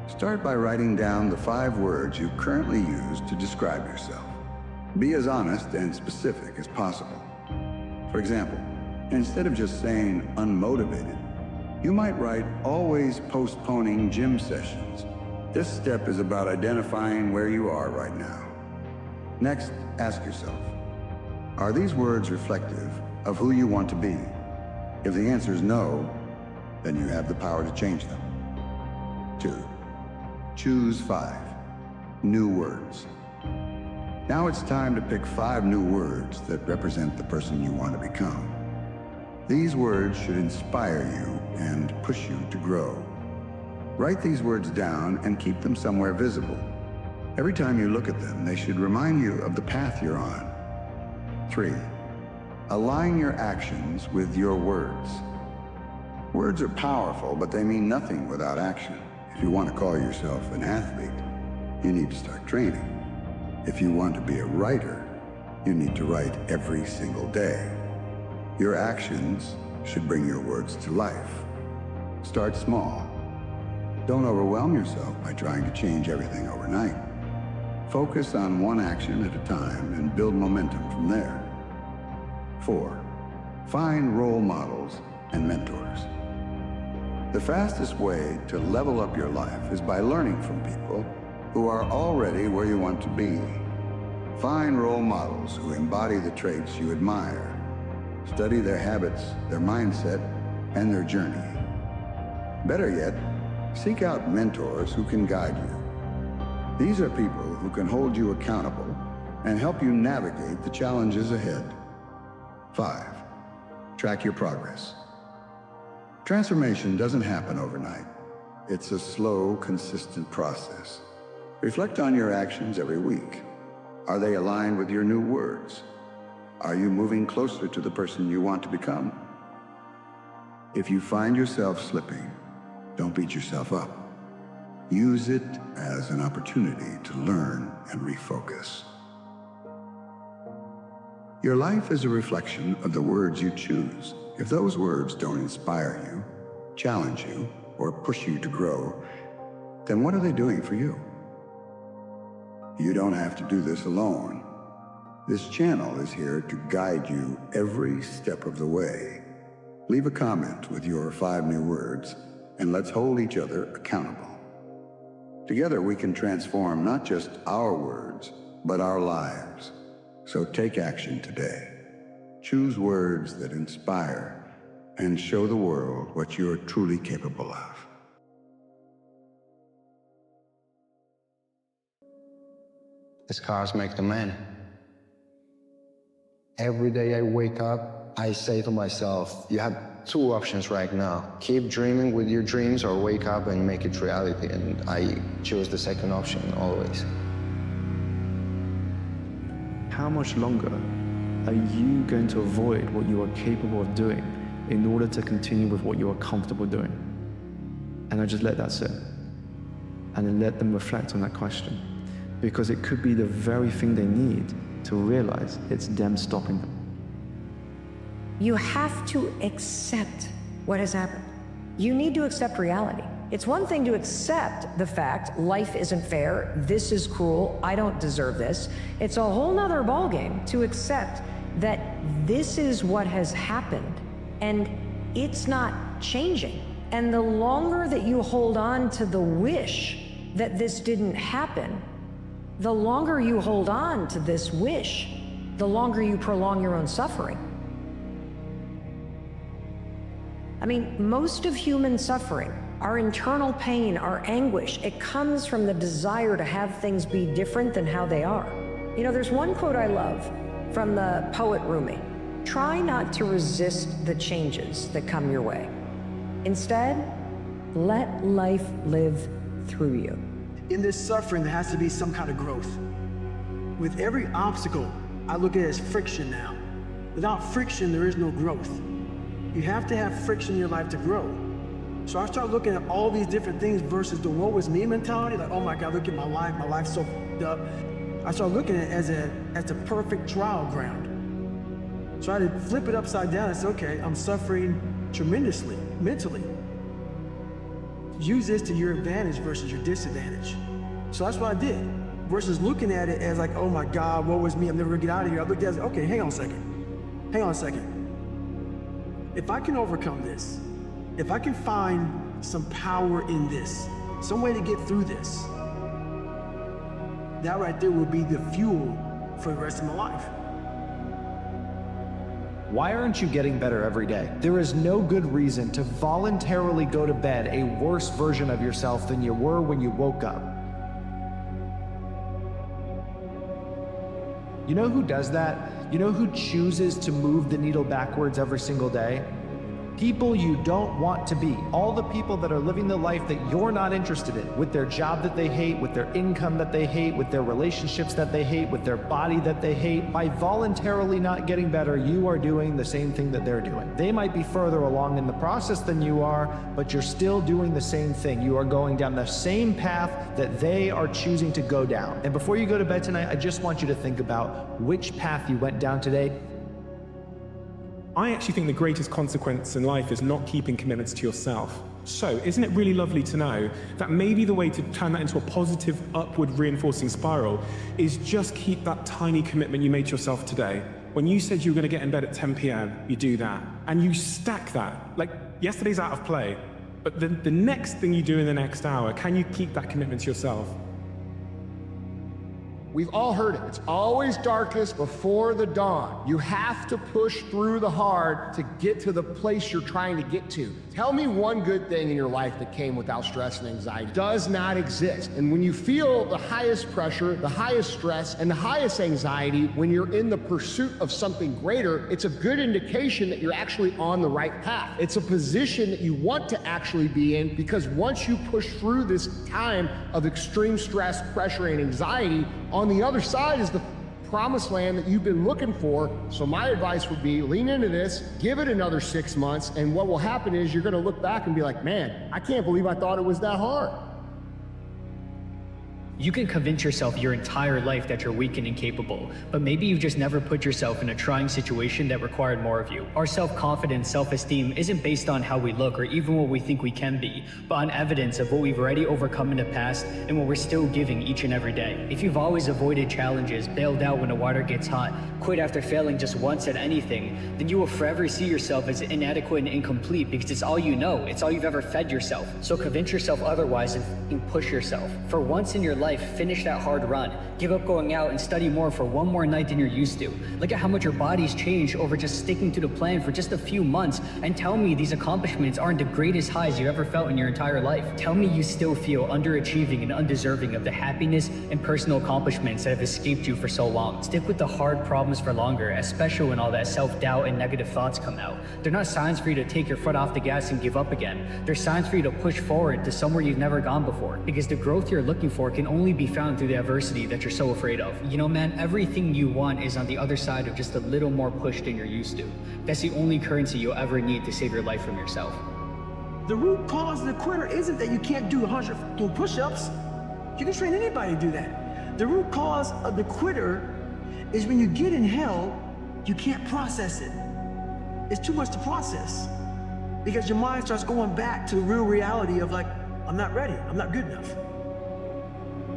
Start by writing down the 5 words you currently use to describe yourself. Be as honest and specific as possible. For example, instead of just saying unmotivated, you might write always postponing gym sessions. This step is about identifying where you are right now. Next, ask yourself, are these words reflective of who you want to be? If the answer is no, then you have the power to change them. 2. Choose 5 new words. Now it's time to pick 5 new words that represent the person you want to become. These words should inspire you and push you to grow. Write these words down and keep them somewhere visible. Every time you look at them, they should remind you of the path you're on. 3. Align your actions with your words. Words are powerful, but they mean nothing without action. If you want to call yourself an athlete, you need to start training. If you want to be a writer, you need to write every single day. Your actions should bring your words to life. Start small. Don't overwhelm yourself by trying to change everything overnight. Focus on one action at a time and build momentum from there. 4. Find role models and mentors. The fastest way to level up your life is by learning from people who are already where you want to be. Find role models who embody the traits you admire. Study their habits, their mindset, and their journey. Better yet, seek out mentors who can guide you. These are people who can hold you accountable and help you navigate the challenges ahead. 5. Track your progress. Transformation doesn't happen overnight. It's a slow, consistent process. Reflect on your actions every week. Are they aligned with your new words? Are you moving closer to the person you want to become? If you find yourself slipping, don't beat yourself up. Use it as an opportunity to learn and refocus. Your life is a reflection of the words you choose. If those words don't inspire you, challenge you, or push you to grow, then what are they doing for you? You don't have to do this alone. This channel is here to guide you every step of the way. Leave a comment with your 5 new words, and let's hold each other accountable. Together we can transform not just our words, but our lives. So take action today. Choose words that inspire and show the world what you're truly capable of. The scars make the man. Every day I wake up, I say to myself, you have two options right now. Keep dreaming with your dreams or wake up and make it reality. And I choose the second option always. How much longer are you going to avoid what you are capable of doing in order to continue with what you are comfortable doing? And I just let that sit. And then let them reflect on that question. Because it could be the very thing they need to realize it's them stopping them. You have to accept what has happened. You need to accept reality. It's one thing to accept the fact life isn't fair, this is cruel, I don't deserve this. It's a whole nother ballgame to accept that this is what has happened and it's not changing. And the longer that you hold on to the wish that this didn't happen, the longer you hold on to this wish, the longer you prolong your own suffering. I mean, most of human suffering, our internal pain, our anguish, it comes from the desire to have things be different than how they are. You know, there's one quote I love from the poet Rumi. Try not to resist the changes that come your way. Instead, let life live through you. In this suffering, there has to be some kind of growth. With every obstacle, I look at it as friction now. Without friction, there is no growth. You have to have friction in your life to grow. So I start looking at all these different things versus the woe is me mentality, like, oh my God, look at my life's so f***ed up. I start looking at it as a perfect trial ground. So I had to flip it upside down and say, okay, I'm suffering tremendously, mentally. Use this to your advantage versus your disadvantage. So that's what I did. Versus looking at it as like, oh my God, woe is me, I'm never gonna get out of here. I looked at it as, okay, hang on a second. If I can overcome this, if I can find some power in this, some way to get through this, that right there will be the fuel for the rest of my life. Why aren't you getting better every day? There is no good reason to voluntarily go to bed a worse version of yourself than you were when you woke up. You know who does that? You know who chooses to move the needle backwards every single day? People you don't want to be. All the people that are living the life that you're not interested in, with their job that they hate, with their income that they hate, with their relationships that they hate, with their body that they hate. By voluntarily not getting better, you are doing the same thing that they're doing. They might be further along in the process than you are, but you're still doing the same thing. You are going down the same path that they are choosing to go down. And before you go to bed tonight, I just want you to think about which path you went down today. I actually think the greatest consequence in life is not keeping commitments to yourself. So, isn't it really lovely to know that maybe the way to turn that into a positive, upward reinforcing spiral is just keep that tiny commitment you made to yourself today. When you said you were going to get in bed at 10 p.m., you do that. And you stack that. Like, yesterday's out of play, but the next thing you do in the next hour, can you keep that commitment to yourself? We've all heard it. It's always darkest before the dawn. You have to push through the hard to get to the place you're trying to get to. Tell me one good thing in your life that came without stress and anxiety. It does not exist. And when you feel the highest pressure, the highest stress, and the highest anxiety, when you're in the pursuit of something greater, it's a good indication that you're actually on the right path. It's a position that you want to actually be in, because once you push through this time of extreme stress, pressure, and anxiety, on the other side is the promised land that you've been looking for. So my advice would be lean into this, give it another 6 months, and what will happen is you're gonna look back and be like, man, I can't believe I thought it was that hard. You can convince yourself your entire life that you're weak and incapable, but maybe you've just never put yourself in a trying situation that required more of you. Our self-confidence, self-esteem isn't based on how we look or even what we think we can be, but on evidence of what we've already overcome in the past and what we're still giving each and every day. If you've always avoided challenges, bailed out when the water gets hot, quit after failing just once at anything, then you will forever see yourself as inadequate and incomplete because it's all you know, it's all you've ever fed yourself. So convince yourself otherwise and push yourself. For once in your life, life, finish that hard run, give up going out and study more for one more night than you're used to. Look at how much your body's changed over just sticking to the plan for just a few months, and tell me these accomplishments aren't the greatest highs you ever felt in your entire life. Tell me you still feel underachieving and undeserving of the happiness and personal accomplishments that have escaped you for so long. Stick with the hard problems for longer, especially when all that self-doubt and negative thoughts come out. They're not signs for you to take your foot off the gas and give up again. They're signs for you to push forward to somewhere you've never gone before, because the growth you're looking for can only be found through the adversity that you're so afraid of. You know, man, everything you want is on the other side of just a little more push than you're used to. That's the only currency you'll ever need to save your life from yourself. The root cause of the quitter isn't that you can't do 100 push-ups. You can train anybody to do that. The root cause of the quitter is when you get in hell, you can't process it. It's too much to process, because your mind starts going back to the real reality of like, I'm not ready, I'm not good enough.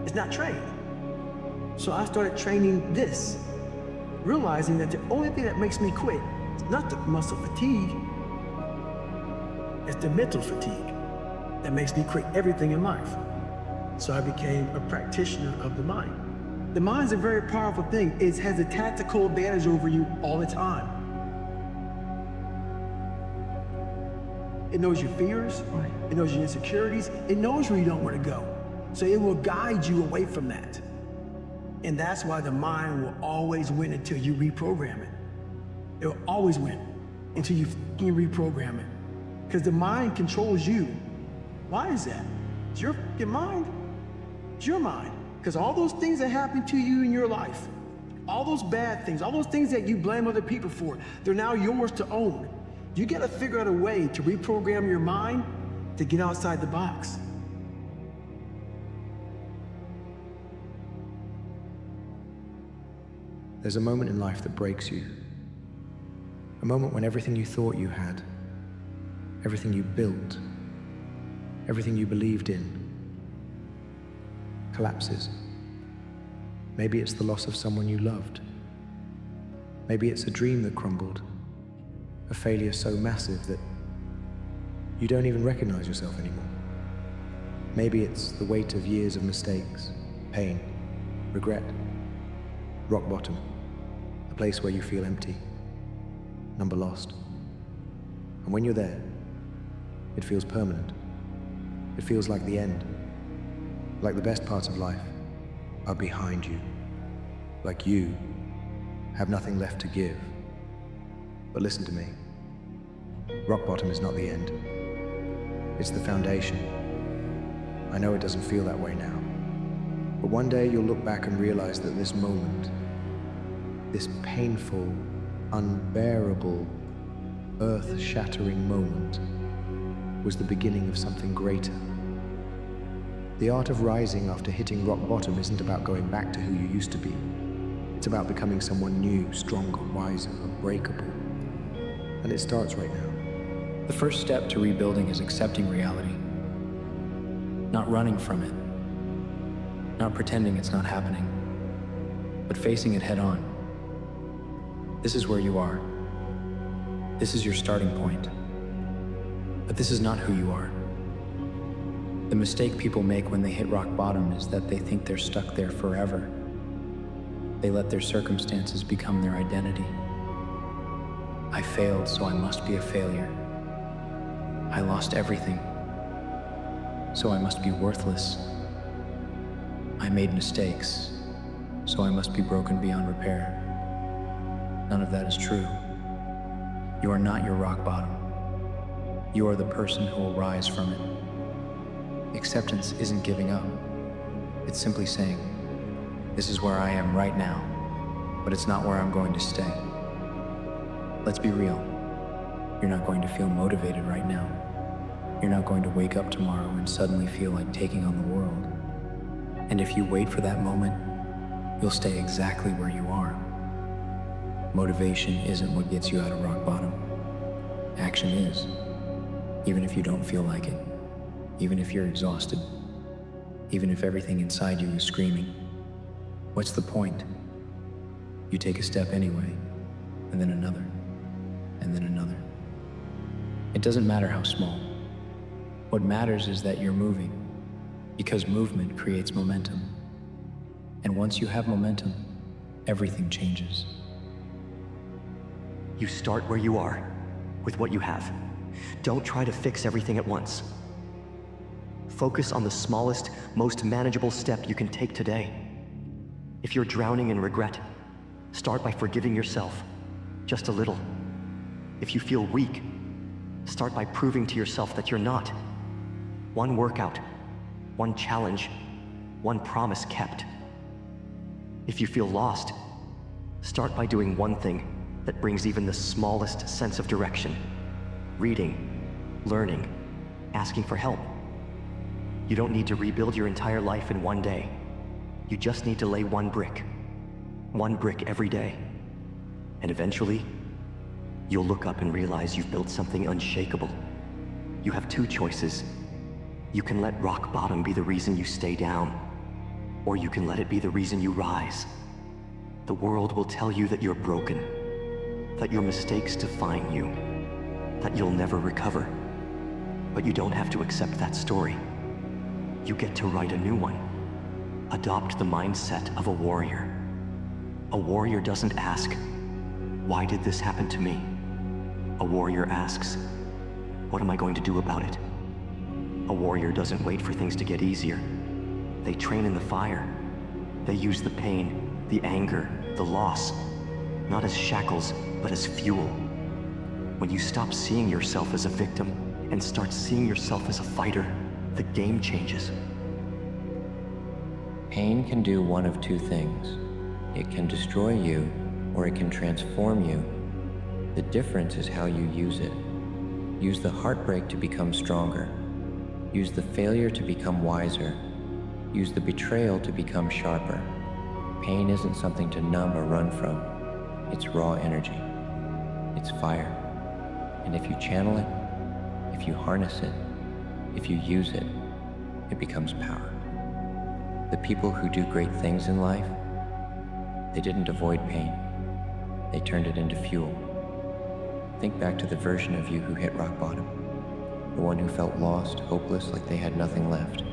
It's not trained. So I started training this, realizing that the only thing that makes me quit is not the muscle fatigue, it's the mental fatigue that makes me quit everything in life. So I became a practitioner of the mind. The mind's a very powerful thing. It has a tactical advantage over you all the time. It knows your fears, it knows your insecurities, it knows where you don't want to go. So it will guide you away from that. And that's why the mind will always win until you reprogram it. It will always win until you reprogram it. Because the mind controls you. Why is that? It's your mind. It's your mind. Because all those things that happen to you in your life, all those bad things, all those things that you blame other people for, they're now yours to own. You got to figure out a way to reprogram your mind to get outside the box. There's a moment in life that breaks you. A moment when everything you thought you had, everything you built, everything you believed in, collapses. Maybe it's the loss of someone you loved. Maybe it's a dream that crumbled. A failure so massive that you don't even recognize yourself anymore. Maybe it's the weight of years of mistakes, pain, regret, rock bottom, a place where you feel empty, number lost. And when you're there, it feels permanent. It feels like the end, like the best parts of life are behind you, like you have nothing left to give. But listen to me. Rock bottom is not the end. It's the foundation. I know it doesn't feel that way now. But one day you'll look back and realize that this moment, this painful, unbearable, earth-shattering moment, was the beginning of something greater. The art of rising after hitting rock bottom isn't about going back to who you used to be. It's about becoming someone new, stronger, wiser, unbreakable. And it starts right now. The first step to rebuilding is accepting reality. Not running from it. Not pretending it's not happening. But facing it head on. This is where you are. This is your starting point. But this is not who you are. The mistake people make when they hit rock bottom is that they think they're stuck there forever. They let their circumstances become their identity. I failed, so I must be a failure. I lost everything, so I must be worthless. I made mistakes, so I must be broken beyond repair. None of that is true. You are not your rock bottom. You are the person who will rise from it. Acceptance isn't giving up. It's simply saying, this is where I am right now, but it's not where I'm going to stay. Let's be real. You're not going to feel motivated right now. You're not going to wake up tomorrow and suddenly feel like taking on the world. And if you wait for that moment, you'll stay exactly where you are. Motivation isn't what gets you out of rock bottom. Action is. Even if you don't feel like it. Even if you're exhausted. Even if everything inside you is screaming. What's the point? You take a step anyway, and then another, and then another. It doesn't matter how small. What matters is that you're moving, because movement creates momentum. And once you have momentum, everything changes. You start where you are, with what you have. Don't try to fix everything at once. Focus on the smallest, most manageable step you can take today. If you're drowning in regret, start by forgiving yourself, just a little. If you feel weak, start by proving to yourself that you're not. One workout, one challenge, one promise kept. If you feel lost, start by doing one thing that brings even the smallest sense of direction. Reading, learning, asking for help. You don't need to rebuild your entire life in one day. You just need to lay one brick every day. And eventually, you'll look up and realize you've built something unshakable. You have two choices. You can let rock bottom be the reason you stay down, or you can let it be the reason you rise. The world will tell you that you're broken, that your mistakes define you, that you'll never recover. But you don't have to accept that story. You get to write a new one. Adopt the mindset of a warrior. A warrior doesn't ask, "Why did this happen to me?" A warrior asks, "What am I going to do about it?" A warrior doesn't wait for things to get easier. They train in the fire. They use the pain, the anger, the loss, not as shackles, but as fuel. When you stop seeing yourself as a victim and start seeing yourself as a fighter, the game changes. Pain can do one of two things. It can destroy you, or it can transform you. The difference is how you use it. Use the heartbreak to become stronger. Use the failure to become wiser. Use the betrayal to become sharper. Pain isn't something to numb or run from. It's raw energy. It's fire. And if you channel it, if you harness it, if you use it, it becomes power. The people who do great things in life, they didn't avoid pain. They turned it into fuel. Think back to the version of you who hit rock bottom. The one who felt lost, hopeless, like they had nothing left.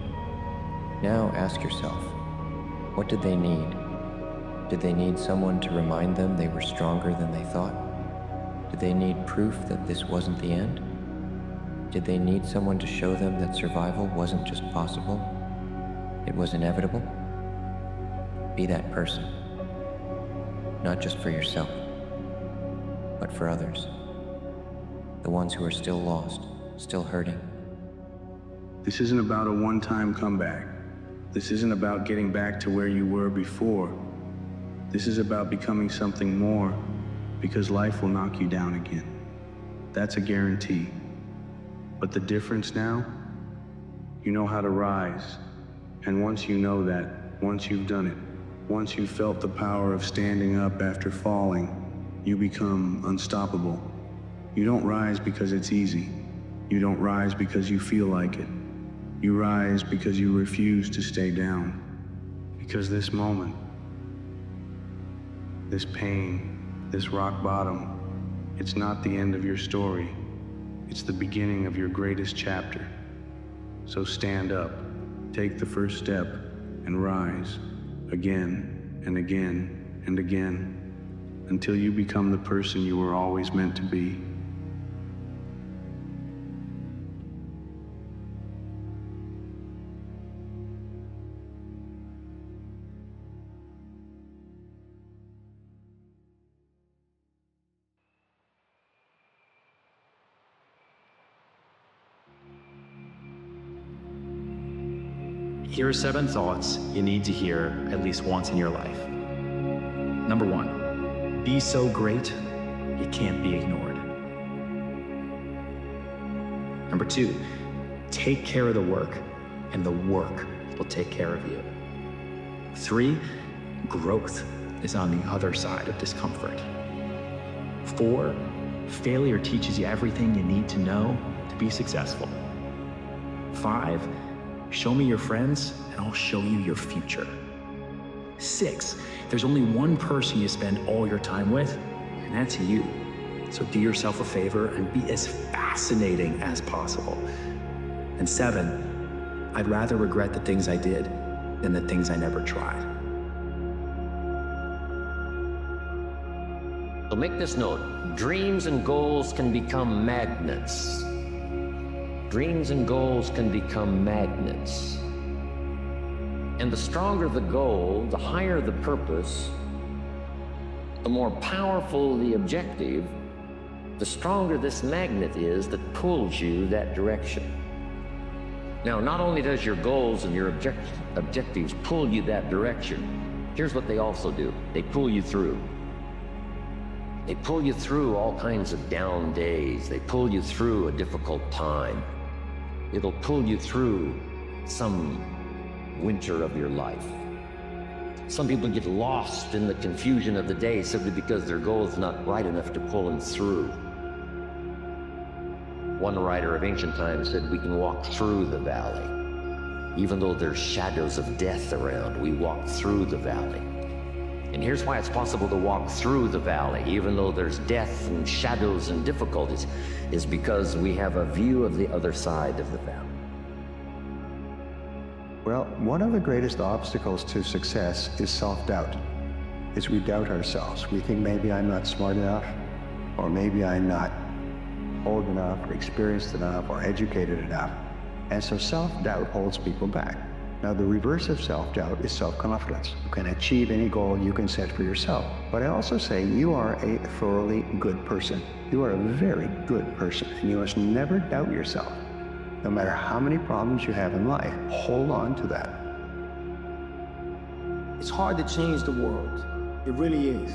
Now ask yourself, what did they need? Did they need someone to remind them they were stronger than they thought? Did they need proof that this wasn't the end? Did they need someone to show them that survival wasn't just possible? It was inevitable? Be that person. Not just for yourself, but for others. The ones who are still lost, still hurting. This isn't about a one-time comeback. This isn't about getting back to where you were before. This is about becoming something more, because life will knock you down again. That's a guarantee. But the difference now, you know how to rise. And once you know that, once you've done it, once you've felt the power of standing up after falling, you become unstoppable. You don't rise because it's easy. You don't rise because you feel like it. You rise because you refuse to stay down. Because this moment, this pain, this rock bottom, it's not the end of your story. It's the beginning of your greatest chapter. So stand up, take the first step, and rise again and again and again until you become the person you were always meant to be. Here are 7 thoughts you need to hear at least once in your life. Number 1, be so great, it can't be ignored. Number 2, take care of the work, and the work will take care of you. 3, growth is on the other side of discomfort. 4, failure teaches you everything you need to know to be successful. 5, show me your friends, and I'll show you your future. 6, there's only one person you spend all your time with, and that's you. So do yourself a favor and be as fascinating as possible. And 7, I'd rather regret the things I did than the things I never tried. So make this note, dreams and goals can become magnets. Dreams and goals can become magnets. And the stronger the goal, the higher the purpose, the more powerful the objective, the stronger this magnet is that pulls you that direction. Now, not only does your goals and your objectives pull you that direction, here's what they also do. They pull you through. They pull you through all kinds of down days. They pull you through a difficult time. It'll pull you through some winter of your life. Some people get lost in the confusion of the day simply because their goal is not bright enough to pull them through. One writer of ancient times said, we can walk through the valley. Even though there's shadows of death around, we walk through the valley. And here's why it's possible to walk through the valley, even though there's death and shadows and difficulties, is because we have a view of the other side of the valley. Well, one of the greatest obstacles to success is self-doubt. Is we doubt ourselves. We think maybe I'm not smart enough, or maybe I'm not old enough, or experienced enough, or educated enough. And so self-doubt holds people back. Now, the reverse of self-doubt is self-confidence. You can achieve any goal you can set for yourself. But I also say you are a thoroughly good person. You are a very good person, and you must never doubt yourself. No matter how many problems you have in life, hold on to that. It's hard to change the world. It really is.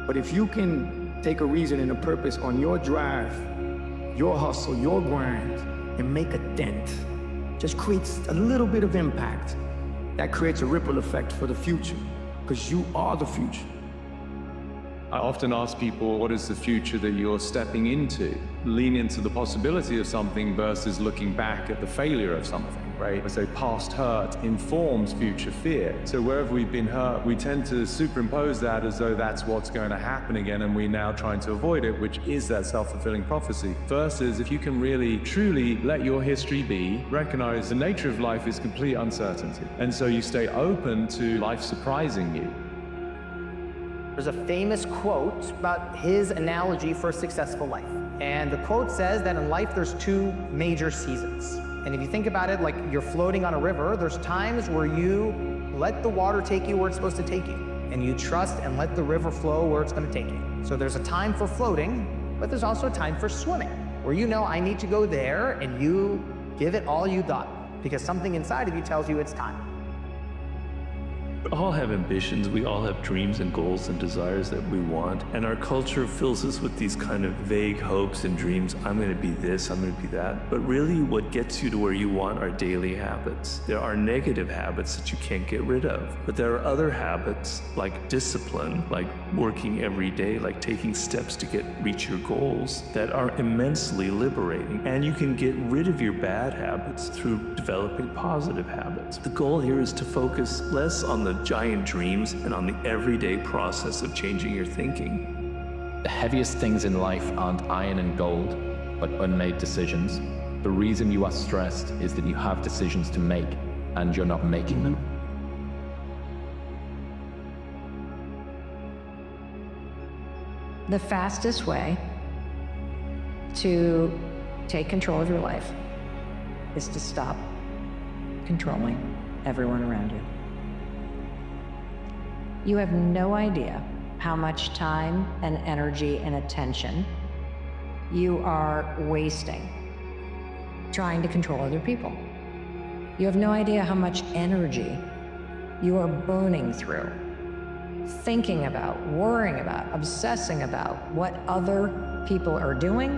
But if you can take a reason and a purpose on your drive, your hustle, your grind, and make a dent, just creates a little bit of impact. That creates a ripple effect for the future, because you are the future. I often ask people, what is the future that you're stepping into? Lean into the possibility of something versus looking back at the failure of something, right? So past hurt informs future fear. So wherever we've been hurt, we tend to superimpose that as though that's what's going to happen again, and we're now trying to avoid it, which is that self-fulfilling prophecy. Versus if you can really, truly let your history be, recognize the nature of life is complete uncertainty. And so you stay open to life surprising you. There's a famous quote about his analogy for a successful life. And the quote says that in life there's two major seasons. And if you think about it like you're floating on a river, there's times where you let the water take you where it's supposed to take you. And you trust and let the river flow where it's going to take you. So there's a time for floating, but there's also a time for swimming, where you know I need to go there, and you give it all you got, because something inside of you tells you it's time. We all have ambitions, we all have dreams and goals and desires that we want, and our culture fills us with these kind of vague hopes and dreams. I'm going to be this, I'm going to be that. But really what gets you to where you want are daily habits. There are negative habits that you can't get rid of, but there are other habits like discipline, like working every day, like taking steps to reach your goals that are immensely liberating. And you can get rid of your bad habits through developing positive habits. The goal here is to focus less on the giant dreams and on the everyday process of changing your thinking. The heaviest things in life aren't iron and gold, but unmade decisions. The reason you are stressed is that you have decisions to make, and you're not making them. The fastest way to take control of your life is to stop controlling everyone around you. You have no idea how much time and energy and attention you are wasting trying to control other people. You have no idea how much energy you are burning through thinking about, worrying about, obsessing about what other people are doing,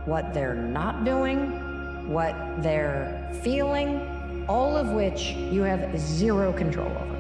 what they're not doing, what they're feeling, all of which you have zero control over.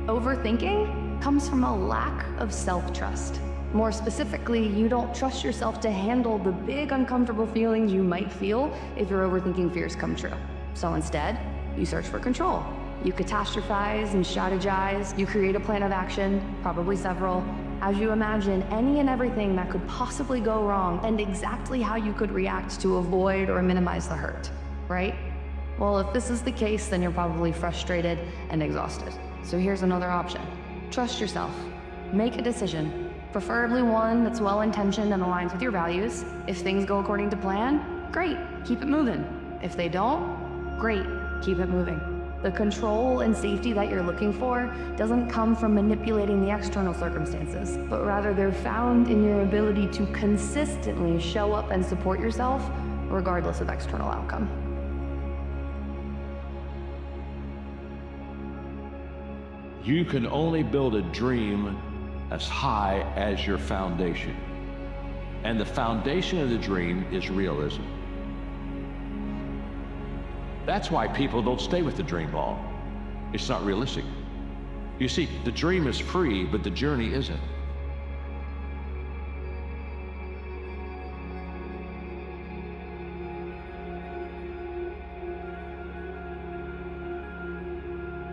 Overthinking comes from a lack of self-trust. More specifically, you don't trust yourself to handle the big uncomfortable feelings you might feel if your overthinking fears come true. So instead, you search for control. You catastrophize and strategize. You create a plan of action, probably several, as you imagine any and everything that could possibly go wrong and exactly how you could react to avoid or minimize the hurt, right? Well, if this is the case, then you're probably frustrated and exhausted. So here's another option. Trust yourself. Make a decision, preferably one that's well-intentioned and aligns with your values. If things go according to plan, great, keep it moving. If they don't, great, keep it moving. The control and safety that you're looking for doesn't come from manipulating the external circumstances, but rather they're found in your ability to consistently show up and support yourself regardless of external outcome. You can only build a dream as high as your foundation. And the foundation of the dream is realism. That's why people don't stay with the dream long. It's not realistic. You see, the dream is free, but the journey isn't.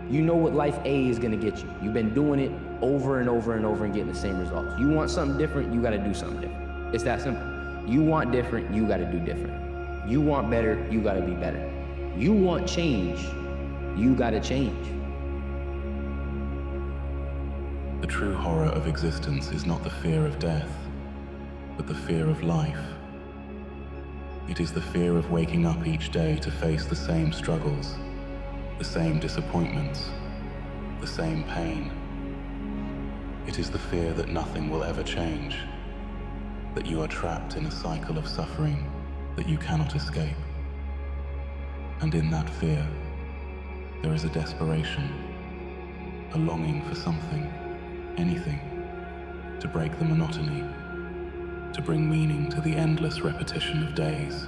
You know what life A is gonna get you. You've been doing it over and over and over and getting the same results. You want something different, you gotta do something different. It's that simple. You want different, you gotta do different. You want better, you gotta be better. You want change, you gotta change. The true horror of existence is not the fear of death, but the fear of life. It is the fear of waking up each day to face the same struggles, the same disappointments, the same pain. It is the fear that nothing will ever change, that you are trapped in a cycle of suffering that you cannot escape. And in that fear, there is a desperation, a longing for something, anything, to break the monotony, to bring meaning to the endless repetition of days.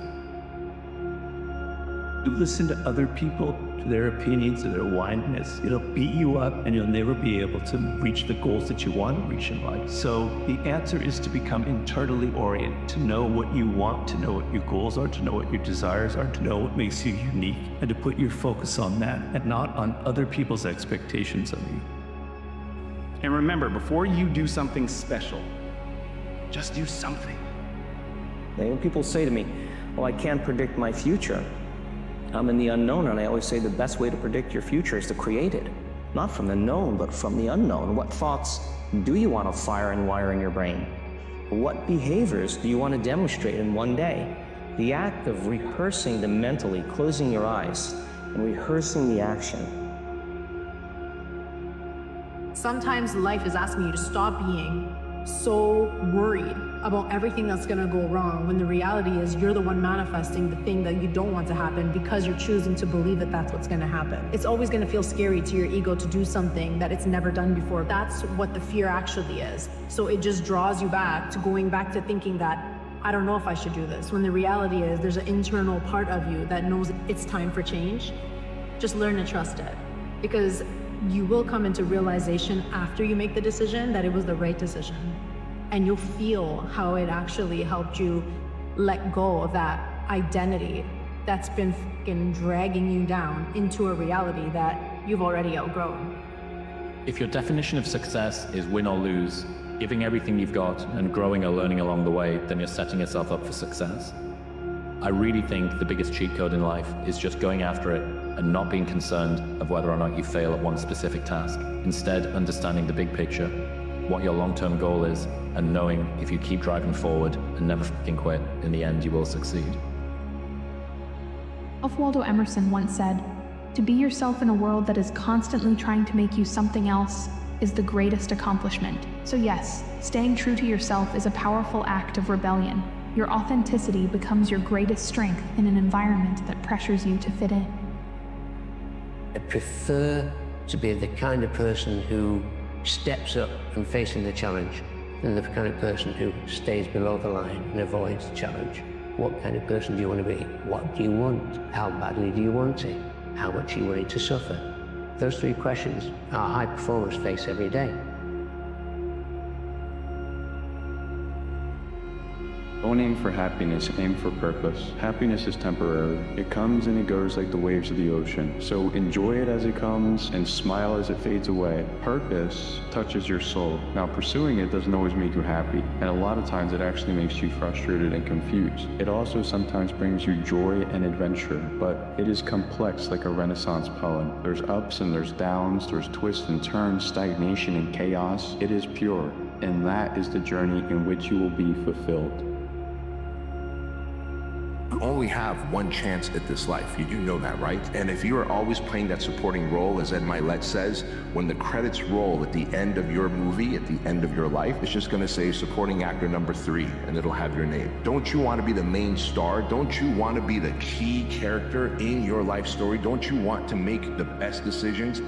You listen to other people, to their opinions, to their wildness. It'll beat you up and you'll never be able to reach the goals that you want to reach in life. So the answer is to become internally oriented, to know what you want, to know what your goals are, to know what your desires are, to know what makes you unique, and to put your focus on that and not on other people's expectations of you. And remember, before you do something special, just do something. When people say to me, well, I can't predict my future, I'm in the unknown, and I always say the best way to predict your future is to create it. Not from the known, but from the unknown. What thoughts do you want to fire and wire in your brain? What behaviors do you want to demonstrate in one day? The act of rehearsing them mentally, closing your eyes, and rehearsing the action. Sometimes life is asking you to stop being so worried about everything that's gonna go wrong, when the reality is you're the one manifesting the thing that you don't want to happen because you're choosing to believe that that's what's gonna happen. It's always gonna feel scary to your ego to do something that it's never done before. That's what the fear actually is. So it just draws you back to going back to thinking that, I don't know if I should do this, when the reality is there's an internal part of you that knows it's time for change. Just learn to trust it, because you will come into realization after you make the decision that it was the right decision. And you'll feel how it actually helped you let go of that identity that's been fucking dragging you down into a reality that you've already outgrown. If your definition of success is win or lose, giving everything you've got and growing or learning along the way, then you're setting yourself up for success. I really think the biggest cheat code in life is just going after it and not being concerned of whether or not you fail at one specific task. Instead, understanding the big picture, what your long-term goal is, and knowing if you keep driving forward and never fucking quit, in the end you will succeed. Ralph Waldo Emerson once said, "To be yourself in a world that is constantly trying to make you something else is the greatest accomplishment." So yes, staying true to yourself is a powerful act of rebellion. Your authenticity becomes your greatest strength in an environment that pressures you to fit in. I prefer to be the kind of person who steps up and facing the challenge than the kind of person who stays below the line and avoids the challenge. What kind of person do you want to be? What do you want? How badly do you want it? How much are you willing to suffer? Those three questions are high performers face every day. Don't aim for happiness, aim for purpose. Happiness is temporary. It comes and it goes like the waves of the ocean. So enjoy it as it comes and smile as it fades away. Purpose touches your soul. Now pursuing it doesn't always make you happy, and a lot of times it actually makes you frustrated and confused. It also sometimes brings you joy and adventure, but it is complex like a Renaissance poem. There's ups and there's downs, there's twists and turns, stagnation and chaos. It is pure, and that is the journey in which you will be fulfilled. You only have one chance at this life. You do know that, right? And if you are always playing that supporting role, as Ed Milet says, when the credits roll at the end of your movie, at the end of your life, it's just gonna say supporting actor number 3, and it'll have your name. Don't you want to be the main star? Don't you want to be the key character in your life story? Don't you want to make the best decisions?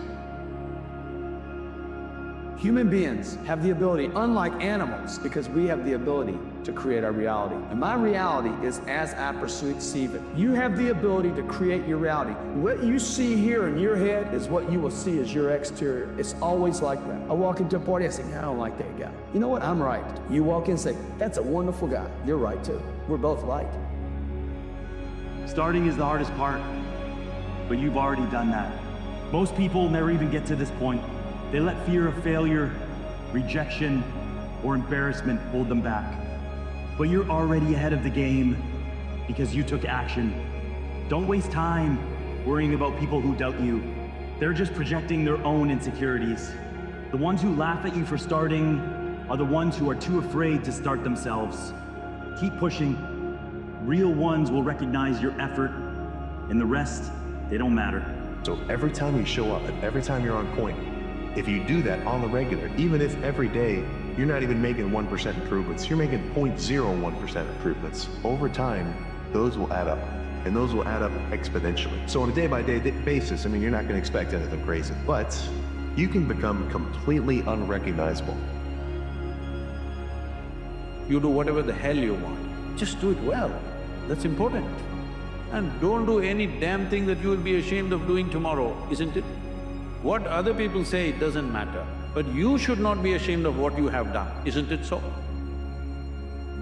Human beings have the ability, unlike animals, because we have the ability to create our reality. And my reality is as I perceive it. You have the ability to create your reality. What you see here in your head is what you will see as your exterior. It's always like that. I walk into a party, I say, I don't like that guy. You know what? I'm right. You walk in and say, that's a wonderful guy. You're right too. We're both right. Starting is the hardest part, but you've already done that. Most people never even get to this point. They let fear of failure, rejection, or embarrassment hold them back. But you're already ahead of the game because you took action. Don't waste time worrying about people who doubt you. They're just projecting their own insecurities. The ones who laugh at you for starting are the ones who are too afraid to start themselves. Keep pushing. Real ones will recognize your effort, and the rest, they don't matter. So every time you show up and every time you're on point, if you do that on the regular, even if every day you're not even making 1% improvements, you're making 0.01% improvements, over time, those will add up. And those will add up exponentially. So on a day-by-day basis, I mean, you're not gonna expect anything crazy, but you can become completely unrecognizable. You do whatever the hell you want. Just do it well. That's important. And don't do any damn thing that you will be ashamed of doing tomorrow, isn't it? What other people say, it doesn't matter. But you should not be ashamed of what you have done, isn't it so?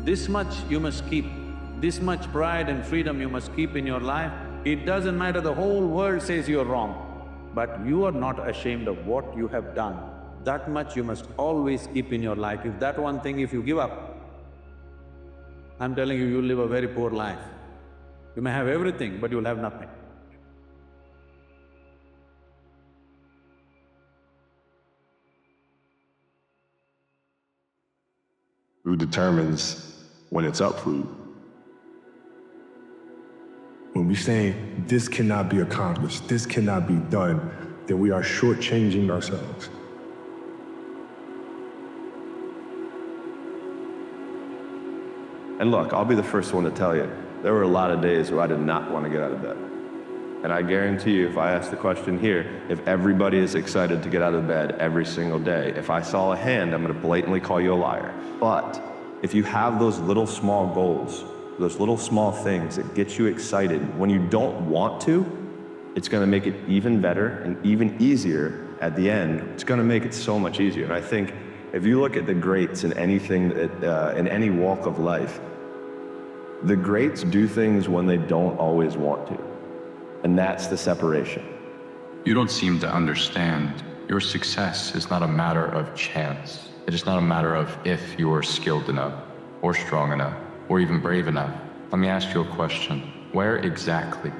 This much you must keep. This much pride and freedom you must keep in your life. It doesn't matter, the whole world says you're wrong, but you are not ashamed of what you have done. That much you must always keep in your life. If that one thing, if you give up, I'm telling you, you'll live a very poor life. You may have everything, but you'll have nothing. Who determines when it's up for you? When we say this cannot be accomplished, this cannot be done, then we are shortchanging ourselves. And look, I'll be the first one to tell you, there were a lot of days where I did not want to get out of bed. And I guarantee you, if I ask the question here, if everybody is excited to get out of bed every single day, if I saw a hand, I'm gonna blatantly call you a liar. But if you have those little small goals, those little small things that get you excited when you don't want to, it's gonna make it even better and even easier at the end. It's gonna make it so much easier. And I think if you look at the greats in anything, in any walk of life, the greats do things when they don't always want to. And that's the separation. You don't seem to understand. Your success is not a matter of chance. It is not a matter of if you are skilled enough, or strong enough, or even brave enough. Let me ask you a question. Where exactly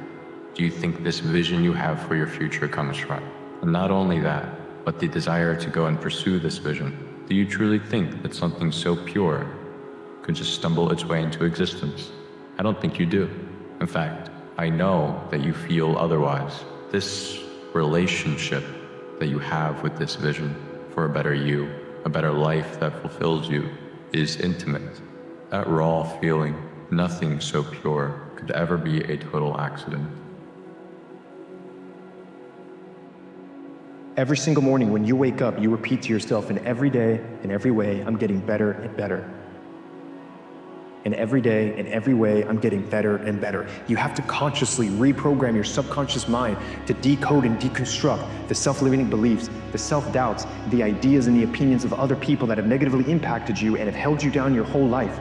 do you think this vision you have for your future comes from? And not only that, but the desire to go and pursue this vision. Do you truly think that something so pure could just stumble its way into existence? I don't think you do. In fact, I know that you feel otherwise. This relationship that you have with this vision for a better you, a better life that fulfills you, is intimate. That raw feeling, nothing so pure could ever be a total accident. Every single morning when you wake up, you repeat to yourself, in every day, in every way, I'm getting better and better. And every day, in every way, I'm getting better and better. You have to consciously reprogram your subconscious mind to decode and deconstruct the self-limiting beliefs, the self-doubts, the ideas and the opinions of other people that have negatively impacted you and have held you down your whole life.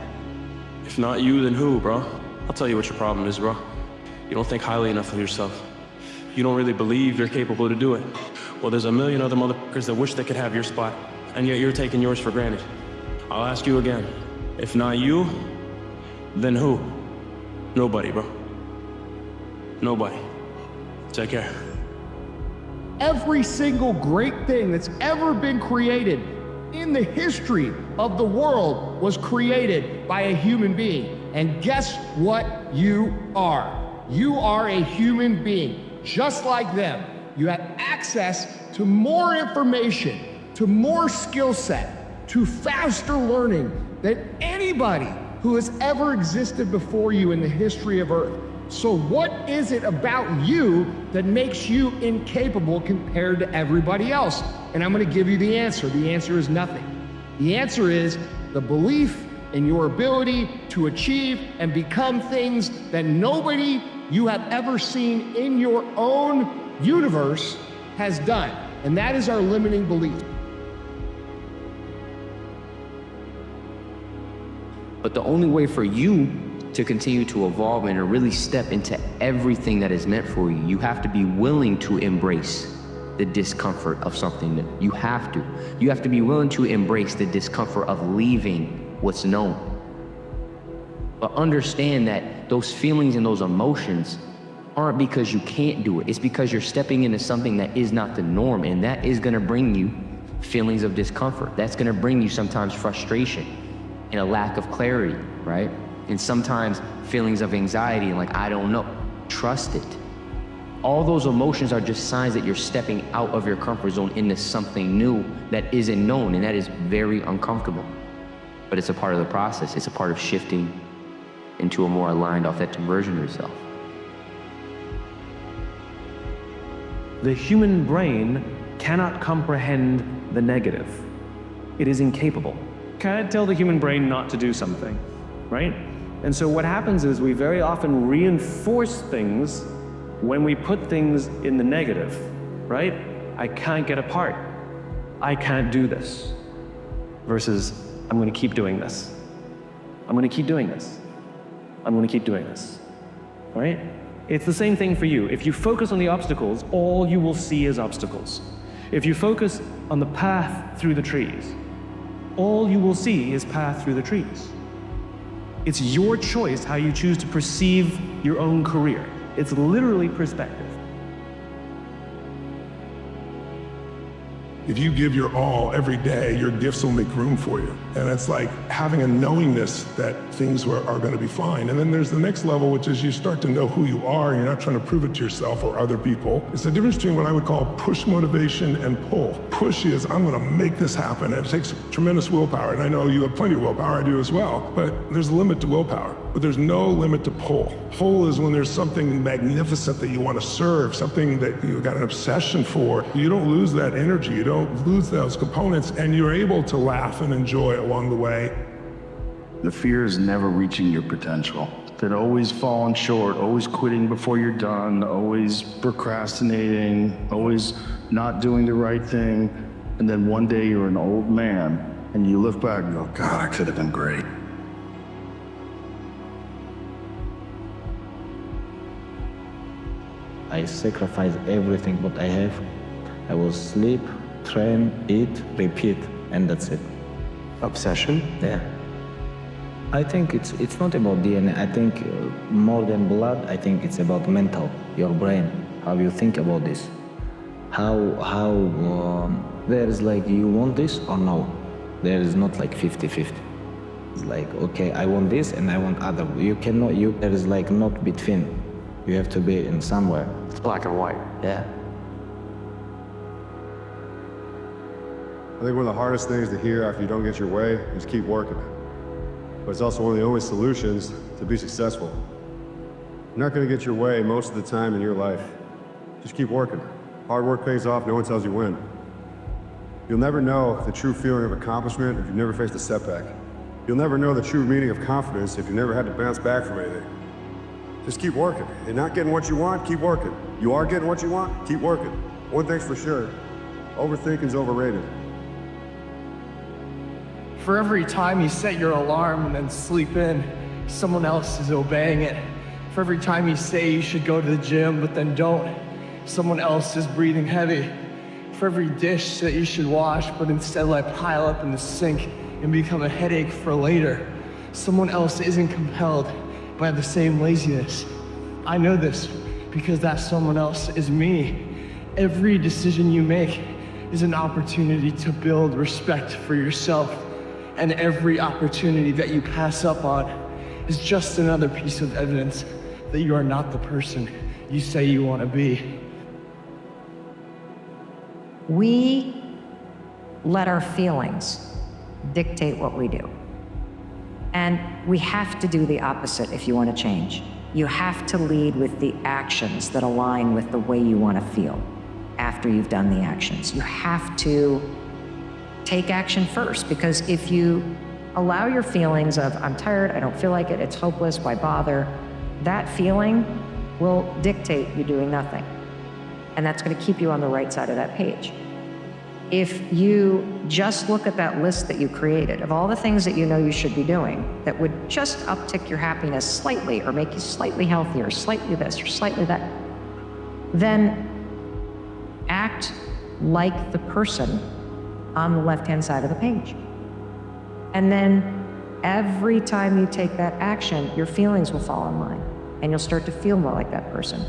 If not you, then who, bro? I'll tell you what your problem is, bro. You don't think highly enough of yourself. You don't really believe you're capable to do it. Well, there's a million other motherfuckers that wish they could have your spot, and yet you're taking yours for granted. I'll ask you again. If not you, then who? Nobody, bro. Nobody. Take care. Every single great thing that's ever been created in the history of the world was created by a human being. And guess what you are? You are a human being, just like them. You have access to more information, to more skill set, to faster learning than anybody who has ever existed before you in the history of Earth. So what is it about you that makes you incapable compared to everybody else? And I'm going to give you the answer. The answer is nothing. The answer is the belief in your ability to achieve and become things that nobody you have ever seen in your own universe has done. And that is our limiting belief. But the only way for you to continue to evolve and to really step into everything that is meant for you, you have to be willing to embrace the discomfort of something new. You have to. You have to be willing to embrace the discomfort of leaving what's known. But understand that those feelings and those emotions aren't because you can't do it. It's because you're stepping into something that is not the norm, and that is gonna bring you feelings of discomfort. That's gonna bring you sometimes frustration and a lack of clarity, right? And sometimes feelings of anxiety and like, I don't know. Trust it. All those emotions are just signs that you're stepping out of your comfort zone into something new that isn't known, and that is very uncomfortable. But it's a part of the process. It's a part of shifting into a more aligned, authentic version of yourself. The human brain cannot comprehend the negative. It is incapable. Can't tell the human brain not to do something, right? And so what happens is we very often reinforce things when we put things in the negative, right? I can't get apart. I can't do this. Versus, I'm gonna keep doing this. I'm gonna keep doing this. I'm gonna keep doing this, right? It's the same thing for you. If you focus on the obstacles, all you will see is obstacles. If you focus on the path through the trees, all you will see is path through the trees. It's your choice how you choose to perceive your own career. It's literally perspective. If you give your all every day, your gifts will make room for you. And it's like having a knowingness that things are going to be fine. And then there's the next level, which is you start to know who you are. You're not trying to prove it to yourself or other people. It's the difference between what I would call push motivation and pull. Push is, I'm going to make this happen. And it takes tremendous willpower. And I know you have plenty of willpower, I do as well. But there's a limit to willpower. But there's no limit to pull. Pull is when there's something magnificent that you want to serve, something that you've got an obsession for. You don't lose that energy. You don't lose those components, and you're able to laugh and enjoy along the way. The fear is never reaching your potential. That always falling short, always quitting before you're done, always procrastinating, always not doing the right thing. And then one day you're an old man and you look back and go, God, I could have been great. I sacrifice everything what I have. I will sleep, train, eat, repeat, and that's it. Obsession? Yeah. I think it's not about DNA. I think more than blood, I think it's about mental, your brain, how you think about this. There is like, you want this or no? There is not like 50-50. It's like, okay, I want this and I want other. You cannot, there is like not between. You have to be in somewhere. It's black and white. Yeah. I think one of the hardest things to hear after you don't get your way is keep working. But it's also one of the only solutions to be successful. You're not going to get your way most of the time in your life. Just keep working. Hard work pays off, no one tells you when. You'll never know the true feeling of accomplishment if you've never faced a setback. You'll never know the true meaning of confidence if you've never had to bounce back from anything. Just keep working. You're not getting what you want, keep working. You are getting what you want, keep working. One thing's for sure, overthinking's overrated. For every time you set your alarm and then sleep in, someone else is obeying it. For every time you say you should go to the gym but then don't, someone else is breathing heavy. For every dish that you should wash but instead let pile up in the sink and become a headache for later, someone else isn't compelled by the same laziness. I know this because that someone else is me. Every decision you make is an opportunity to build respect for yourself, and every opportunity that you pass up on is just another piece of evidence that you are not the person you say you want to be. We let our feelings dictate what we do. And we have to do the opposite if you want to change. You have to lead with the actions that align with the way you want to feel after you've done the actions. You have to take action first, because if you allow your feelings of, I'm tired, I don't feel like it, it's hopeless, why bother? That feeling will dictate you doing nothing. And that's going to keep you on the right side of that page. If you just look at that list that you created of all the things that you know you should be doing that would just uptick your happiness slightly or make you slightly healthier, slightly this or slightly that, then act like the person on the left-hand side of the page. And then every time you take that action, your feelings will fall in line and you'll start to feel more like that person.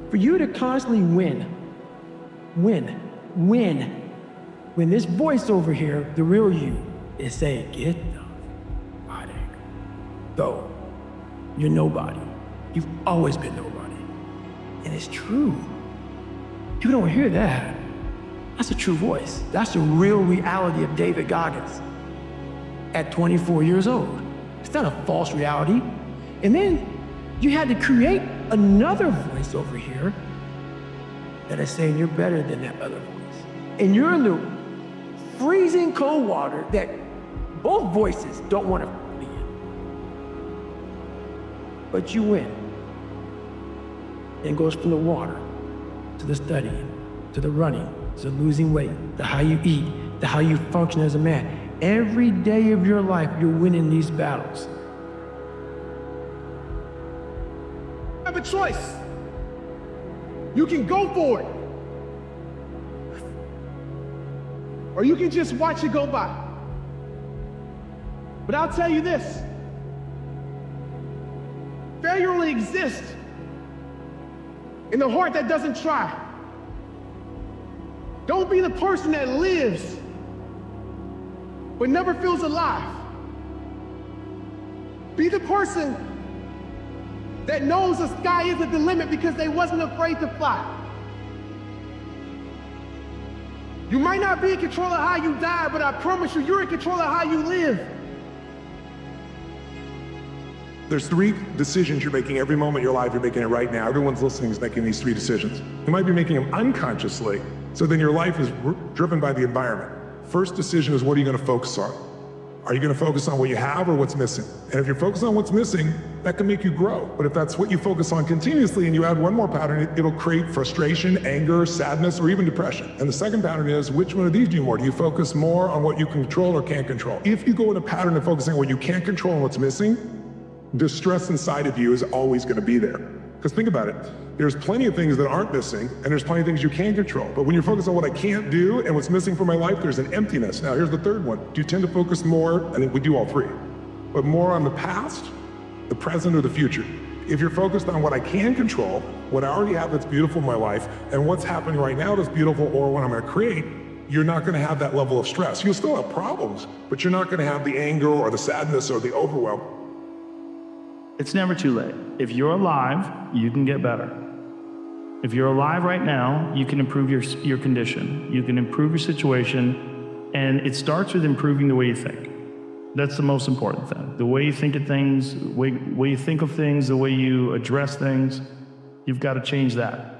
For you to constantly win when this voice over here, the real you, is saying, get the out of here. Go. You're nobody. You've always been nobody. And it's true. You don't hear that. That's a true voice. That's the real reality of David Goggins at 24 years old. It's not a false reality. And then you had to create another voice over here that is saying you're better than that other voice. And you're in the freezing cold water that both voices don't want to be in. But you win. And it goes from the water to the studying, to the running, to the losing weight, to how you eat, to how you function as a man. Every day of your life, you're winning these battles. You have a choice. You can go for it. Or you can just watch it go by. But I'll tell you this. Failure only exists in the heart that doesn't try. Don't be the person that lives but never feels alive. Be the person that knows the sky isn't the limit because they wasn't afraid to fly. You might not be in control of how you die, but I promise you, you're in control of how you live. There's 3 decisions you're making every moment of your life. You're making it right now. Everyone's listening is making these 3 decisions. You might be making them unconsciously, so then your life is driven by the environment. First decision is, what are you going to focus on? Are you going to focus on what you have or what's missing? And if you're focused on what's missing, that can make you grow. But if that's what you focus on continuously and you add one more pattern, it'll create frustration, anger, sadness, or even depression. And the second pattern is, which one of these do you more? Do you focus more on what you control or can't control? If you go in a pattern of focusing on what you can't control and what's missing, the stress inside of you is always going to be there. Because think about it, there's plenty of things that aren't missing, and there's plenty of things you can control. But when you're focused on what I can't do and what's missing from my life, there's an emptiness. Now, here's the third one. Do you tend to focus more, I think we do all 3, but more on the past, the present, or the future? If you're focused on what I can control, what I already have that's beautiful in my life, and what's happening right now that's beautiful, or what I'm going to create, you're not going to have that level of stress. You'll still have problems, but you're not going to have the anger or the sadness or the overwhelm. It's never too late. If you're alive, you can get better. If you're alive right now, you can improve your condition. You can improve your situation, and it starts with improving the way you think. That's the most important thing. The way you think of things, the way you think of things, the way you address things, you've got to change that.